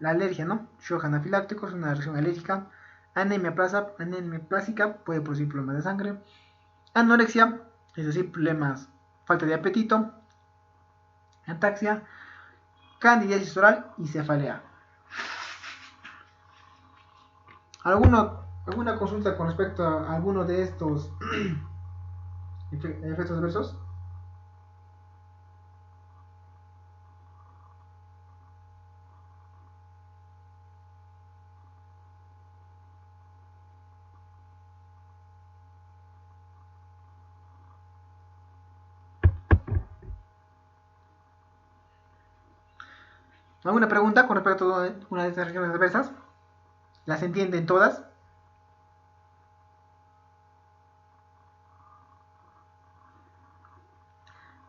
la alergia, ¿no? Shock anafiláctico, es una reacción alérgica. Anemia plásica, puede producir problemas de sangre. Anorexia, es decir, falta de apetito. Ataxia, candidiasis oral y cefalea. ¿Alguna consulta con respecto a alguno de estos efectos adversos? ¿Alguna pregunta con respecto a una de estas reacciones adversas? ¿Las entienden todas?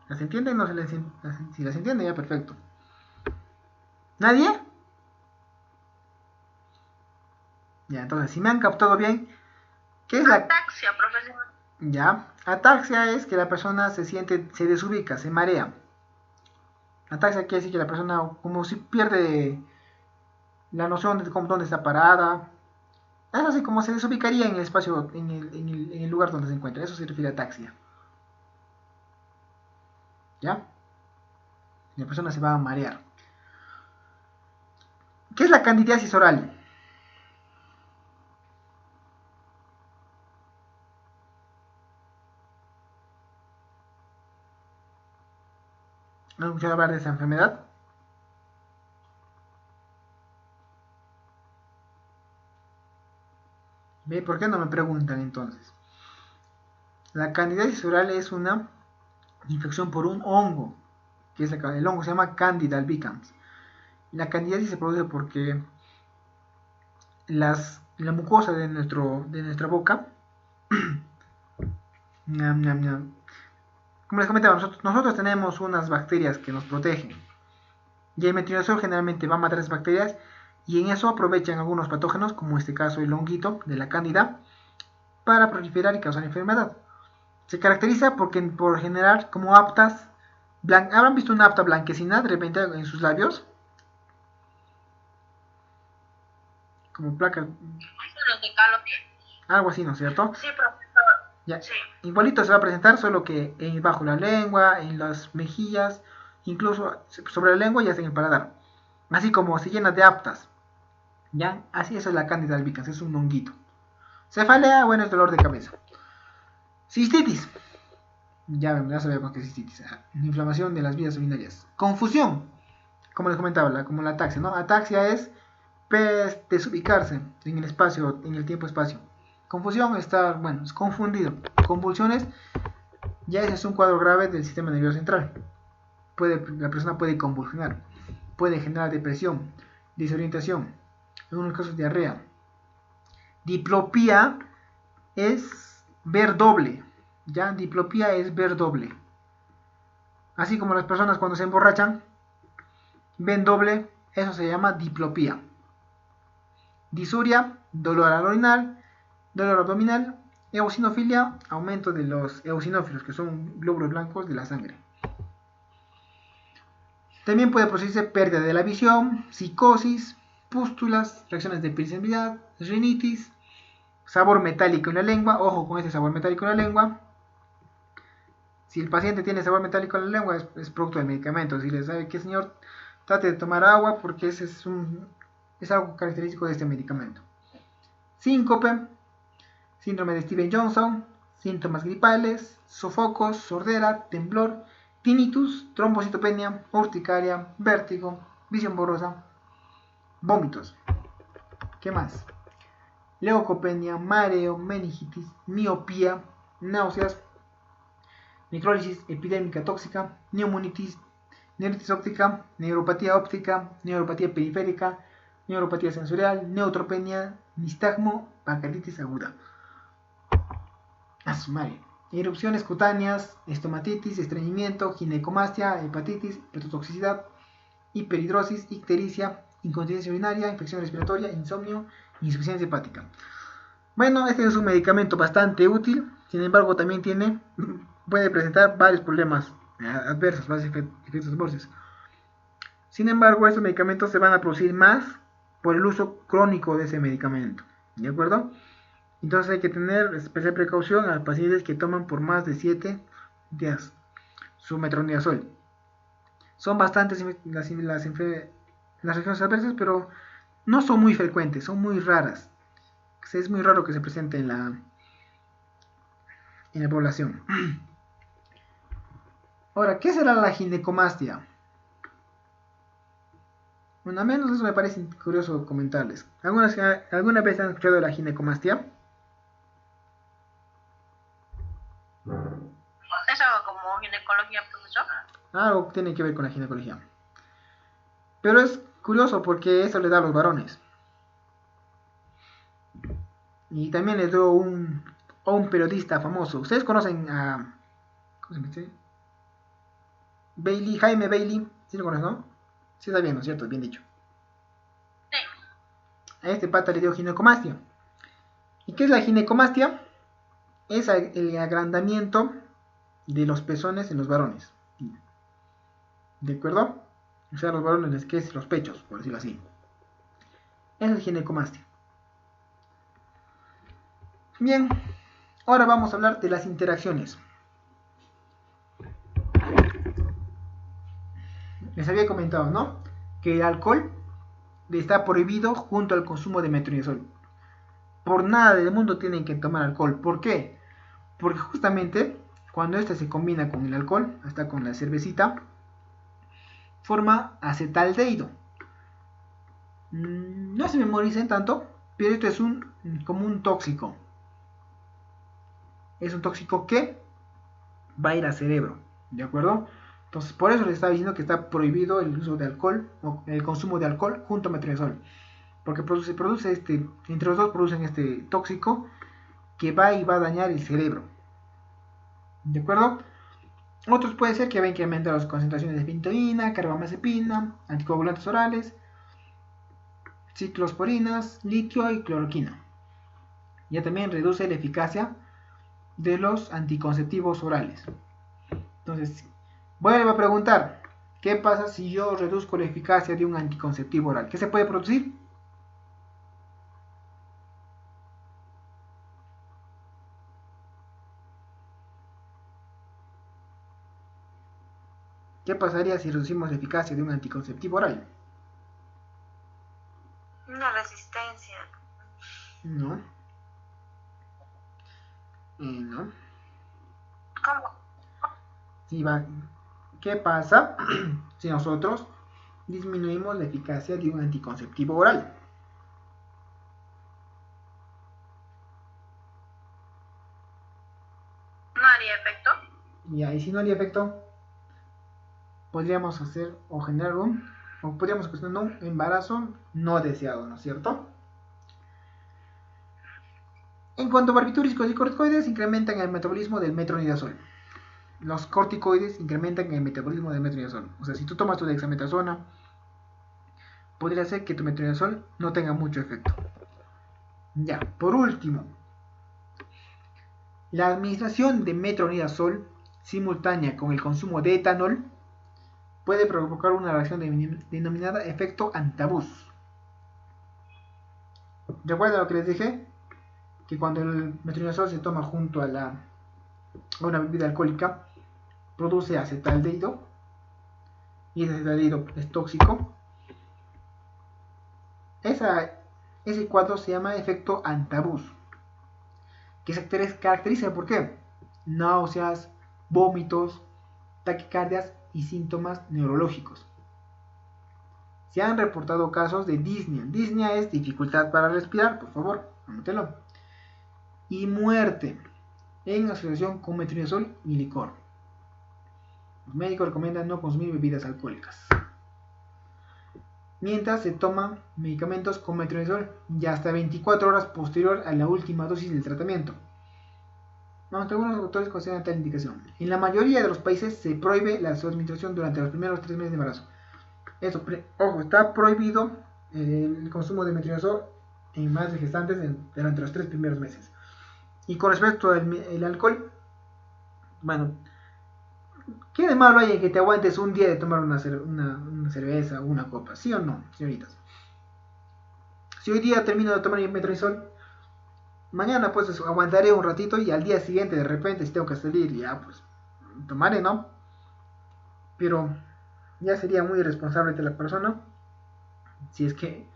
¿Las entienden? No se les, si las entienden, ya perfecto. ¿Nadie? Ya, entonces, si me han captado bien, ¿qué es la ataxia, profesor? Ya, ataxia es que la persona se desubica, se marea. Ataxia quiere decir que la persona como si pierde la noción de dónde está parada. Es así como se desubicaría en el espacio, en el lugar donde se encuentra. Eso se refiere a ataxia. ¿Ya? La persona se va a marear. ¿Qué es la candidiasis oral? ¿No has escuchado hablar de esa enfermedad? ¿Ve? ¿Por qué no me preguntan entonces? La candidiasis oral es una infección por un hongo, que el hongo se llama Candida albicans. La candidiasis se produce porque las la mucosa de nuestra boca. Ñam, ñam, ñam. Como les comentaba, nosotros tenemos unas bacterias que nos protegen. Y el metronidazol generalmente va a matar esas bacterias y en eso aprovechan algunos patógenos, como en este caso el honguito de la cándida, para proliferar y causar enfermedad. Se caracteriza por generar como aftas. ¿Habrán visto una afta blanquecina de repente en sus labios? Como placa. Algo así, ¿no es cierto? Sí, profesor. Ya. Sí. Igualito se va a presentar, solo que bajo la lengua, en las mejillas, incluso sobre la lengua y hasta en el paladar. Así como se llena de aftas. ¿Ya? Así eso es la Candida albicans, es un honguito. Cefalea, bueno, es dolor de cabeza. Cistitis. Ya sabemos que es cistitis. Inflamación de las vías urinarias. Confusión. Como les comentaba, como la ataxia, ¿no? Ataxia es desubicarse en el espacio, en el tiempo-espacio. Confusión, es confundido. Convulsiones, ya ese es un cuadro grave del sistema nervioso central. La persona puede convulsionar, puede generar depresión, desorientación, en algunos casos diarrea. Diplopía es ver doble, ¿ya? Diplopía es ver doble. Así como las personas cuando se emborrachan ven doble, eso se llama diplopía. Disuria, dolor orinal, dolor abdominal. Eosinofilia, aumento de los eosinófilos, que son glóbulos blancos de la sangre. También puede producirse pérdida de la visión, psicosis, pústulas, reacciones de hipersensibilidad, rinitis, sabor metálico en la lengua. Ojo con ese sabor metálico en la lengua. Si el paciente tiene sabor metálico en la lengua, es producto del medicamento. Si le sabe que, señor, trate de tomar agua porque ese es algo característico de este medicamento. Síncope, síndrome de Stevens-Johnson, síntomas gripales, sofocos, sordera, temblor, tinnitus, trombocitopenia, urticaria, vértigo, visión borrosa, vómitos. ¿Qué más? Leucopenia, mareo, meningitis, miopía, náuseas, necrólisis epidémica tóxica, neumonitis, neuritis óptica, neuropatía periférica, neuropatía sensorial, neutropenia, nistagmo, pancreatitis aguda. Erupciones cutáneas, estomatitis, estreñimiento, ginecomastia, hepatitis, hepatotoxicidad, hiperhidrosis, ictericia, incontinencia urinaria, infección respiratoria, insomnio, insuficiencia hepática. Bueno, este es un medicamento bastante útil, sin embargo también puede presentar varios problemas adversos, varios efectos adversos. Sin embargo, estos medicamentos se van a producir más por el uso crónico de ese medicamento, ¿de acuerdo? Entonces hay que tener especial precaución a pacientes que toman por más de 7 días su metronidazol. Son bastantes las reacciones adversas, pero no son muy frecuentes, son muy raras. Es muy raro que se presente en la población. Ahora, ¿qué será la ginecomastia? Bueno, al menos eso me parece curioso comentarles. ¿Alguna vez han escuchado de la ginecomastia? ¿Es algo como ginecología, profesor? Algo tiene que ver con la ginecología. Pero es curioso porque eso le da a los varones. Y también le dio a un periodista famoso. ¿Ustedes conocen a... ¿cómo se llama? Bailey, Jaime Bailey? ¿Sí lo conocen, no? Sí está bien, ¿no es cierto? Bien dicho. Sí. A este pata le dio ginecomastia. ¿Y qué es la ginecomastia? Es el agrandamiento de los pezones en los varones. ¿De acuerdo? O sea, los varones, que es los pechos, por decirlo así. Es la ginecomastia. Bien, ahora vamos a hablar de las interacciones. Les había comentado, ¿no? Que el alcohol está prohibido junto al consumo de metronidazol. Por nada del mundo tienen que tomar alcohol. ¿Por qué? Porque justamente cuando este se combina con el alcohol, hasta con la cervecita, forma acetaldehído. No se memoricen tanto, pero esto es como un tóxico. Es un tóxico que va a ir al cerebro, ¿de acuerdo? Entonces, por eso les estaba diciendo que está prohibido el uso de alcohol o el consumo de alcohol junto a metronidazol. porque entre los dos producen este tóxico que va y va a dañar el cerebro. ¿De acuerdo? Otros puede ser que ven que aumenta las concentraciones de fentoína, carbamazepina, anticoagulantes orales, ciclosporinas, litio y cloroquina. Ya también reduce la eficacia de los anticonceptivos orales. Entonces, vuelvo a preguntar, ¿qué pasa si yo reduzco la eficacia de un anticonceptivo oral? ¿Qué se puede producir? ¿Qué pasaría si reducimos la eficacia de un anticonceptivo oral? Una resistencia. No. No. ¿Cómo? ¿Qué pasa si nosotros disminuimos la eficacia de un anticonceptivo oral? ¿No haría efecto? Y ahí si no haría efecto, podríamos hacer o generar o podríamos ocasionar un embarazo no deseado, ¿no es cierto? En cuanto a barbitúricos y corticoides, incrementan el metabolismo del metronidazol. Los corticoides incrementan el metabolismo del metronidazol. O sea, si tú tomas tu dexametasona, podría ser que tu metronidazol no tenga mucho efecto. Ya, por último, la administración de metronidazol simultánea con el consumo de etanol puede provocar una reacción denominada efecto antabús. ¿Recuerdan lo que les dije? Que cuando el metronidazol se toma junto a una bebida alcohólica, produce acetaldehído, y ese acetaldehído es tóxico. Ese cuadro se llama efecto antabús, que se caracteriza por qué: náuseas, vómitos, taquicardias y síntomas neurológicos. Se han reportado casos de disnea. Disnea es dificultad para respirar, por favor, anótelo. Y muerte en asociación con metronidazol y licor. Los médicos recomiendan no consumir bebidas alcohólicas mientras se toman medicamentos con metronidazol ya hasta 24 horas posterior a la última dosis del tratamiento. Algunos autores consideran tal indicación. En la mayoría de los países se prohíbe la administración durante los primeros 3 meses de embarazo. Ojo, está prohibido el consumo de metronidazol en madres gestantes durante los 3 primeros meses. Y con respecto al alcohol, bueno, ¿qué de malo hay en que te aguantes un día de tomar una cerveza o una copa? ¿Sí o no, señoritas? Si hoy día termino de tomar mi metronidazol, mañana pues aguantaré un ratito y al día siguiente de repente si tengo que salir ya pues tomaré, ¿no? Pero ya sería muy irresponsable de la persona si es que,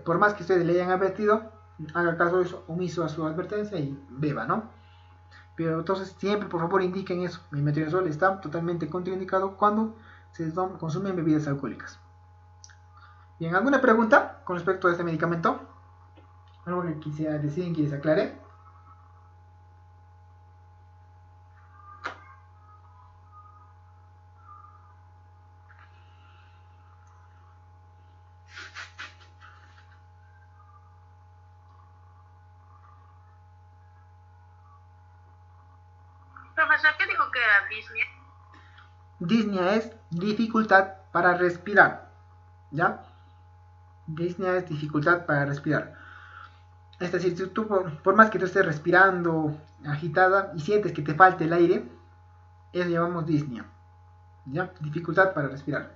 por más que ustedes le hayan advertido, haga caso omiso a su advertencia y beba, ¿no? Pero entonces siempre por favor indiquen eso: el metronidazol está totalmente contraindicado cuando se consumen bebidas alcohólicas. Bien, ¿alguna pregunta con respecto a este medicamento? ¿Algo que quisiera decir, que les aclare? Profesor, ¿qué dijo que era disnea? Disnea es dificultad para respirar, ¿ya? Disnea es dificultad para respirar. Es decir, si tú, por más que tú estés respirando agitada y sientes que te falta el aire, eso llamamos disnea, ¿ya? Dificultad para respirar.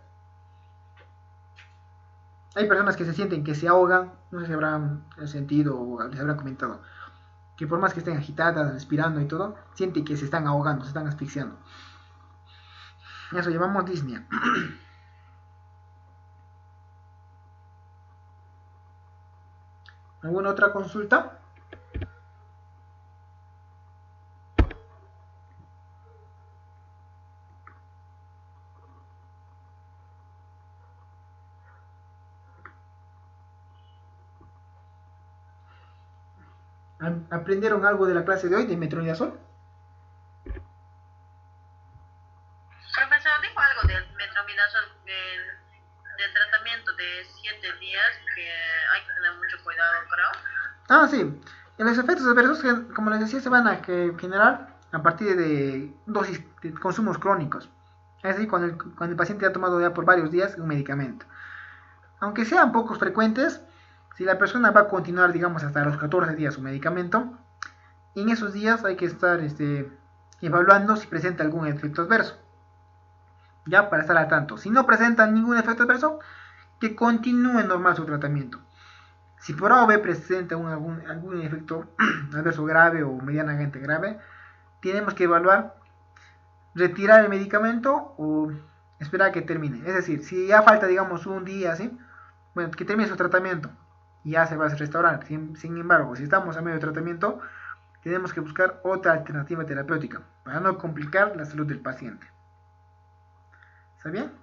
Hay personas que se sienten que se ahogan, no sé si habrán sentido o les habrán comentado, que por más que estén agitadas, respirando y todo, sienten que se están ahogando, se están asfixiando. Eso llamamos disnea. ¿Alguna otra consulta? ¿Aprendieron algo de la clase de hoy de metronidazol? Profesor, dijo algo del metronidazol, del tratamiento de 7 días. que hay que tener mucho cuidado, creo. Ah, sí. En los efectos adversos, como les decía, se van a generar a partir de dosis de consumos crónicos. Es decir, cuando el paciente ha tomado ya por varios días un medicamento. Aunque sean pocos frecuentes, si la persona va a continuar, digamos, hasta los 14 días su medicamento, en esos días hay que estar evaluando si presenta algún efecto adverso. Ya, para estar al tanto. Si no presenta ningún efecto adverso, que continúe normal su tratamiento. Si por A o B presenta algún efecto adverso grave o medianamente grave, tenemos que evaluar retirar el medicamento o esperar a que termine. Es decir, si ya falta, digamos, un día así, bueno, que termine su tratamiento y ya se va a restaurar. Sin embargo, si estamos a medio de tratamiento, tenemos que buscar otra alternativa terapéutica para no complicar la salud del paciente. ¿Está bien?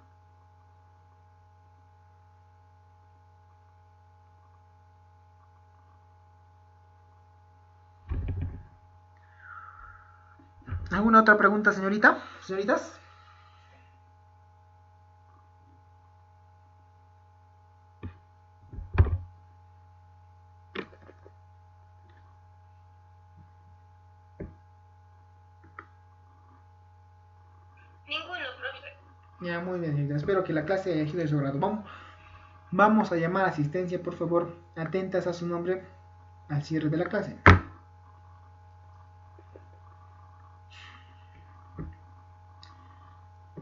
¿Alguna otra pregunta, señorita? ¿Señoritas? Ninguno, profe. Ya, muy bien, señorita. Espero que la clase haya sido de su agrado. Vamos a llamar a asistencia, por favor. Atentas a su nombre al cierre de la clase.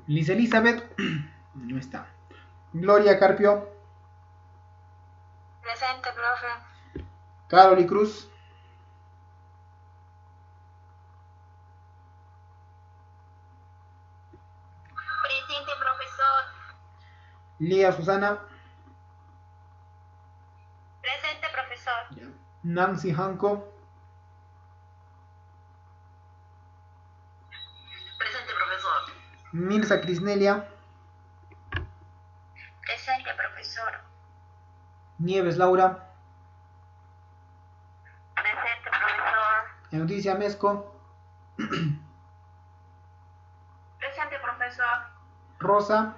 Liz Elizabeth, no está. Gloria Carpio. Presente, profe. Caroli Cruz. Presente, profesor. Lía Susana. Presente, profesor. Nancy Hanco. Presente, profesor. Mirza Crisnelia. Presente, profesor. Nieves Laura. Presente, profesor. Eunicia Mesco. Presente, profesor. Rosa.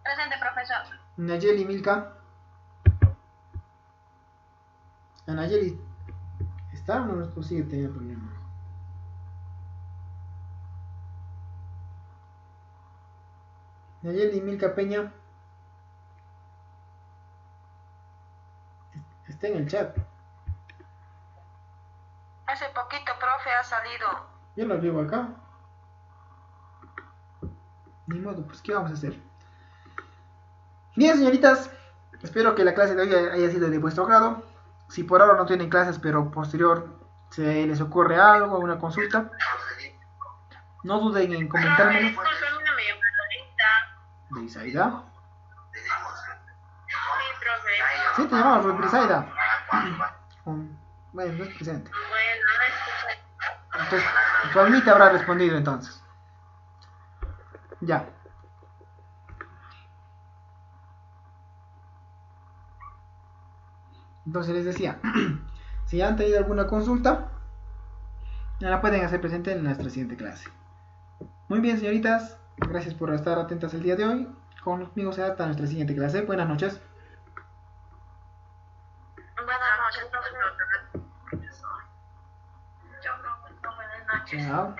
Presente, profesor. Nayeli Milka. Nayeli, ¿está o no sigue teniendo problemas? Nayeli Milka Peña. Está en el chat. Hace poquito, profe, ha salido. Yo lo llevo acá. Ni modo, pues ¿qué vamos a hacer? Bien, señoritas. Espero que la clase de hoy haya sido de vuestro agrado. Si por ahora no tienen clases, pero posterior se les ocurre algo, alguna consulta, no duden en comentármelo. Disculpe, a mí no me llamó ahorita. ¿De Isaida? Sí, profe. Sí, te llamamos Brisaida. Bueno, no es presente. Bueno, no escuché. Entonces, Palmita habrá respondido entonces. Ya. Entonces les decía, si han tenido alguna consulta, ya la pueden hacer presente en nuestra siguiente clase. Muy bien, señoritas, gracias por estar atentas el día de hoy. Conmigo será hasta nuestra siguiente clase. Buenas noches. Buenas noches, profesor. Chao, profesor. Buenas noches. Chao.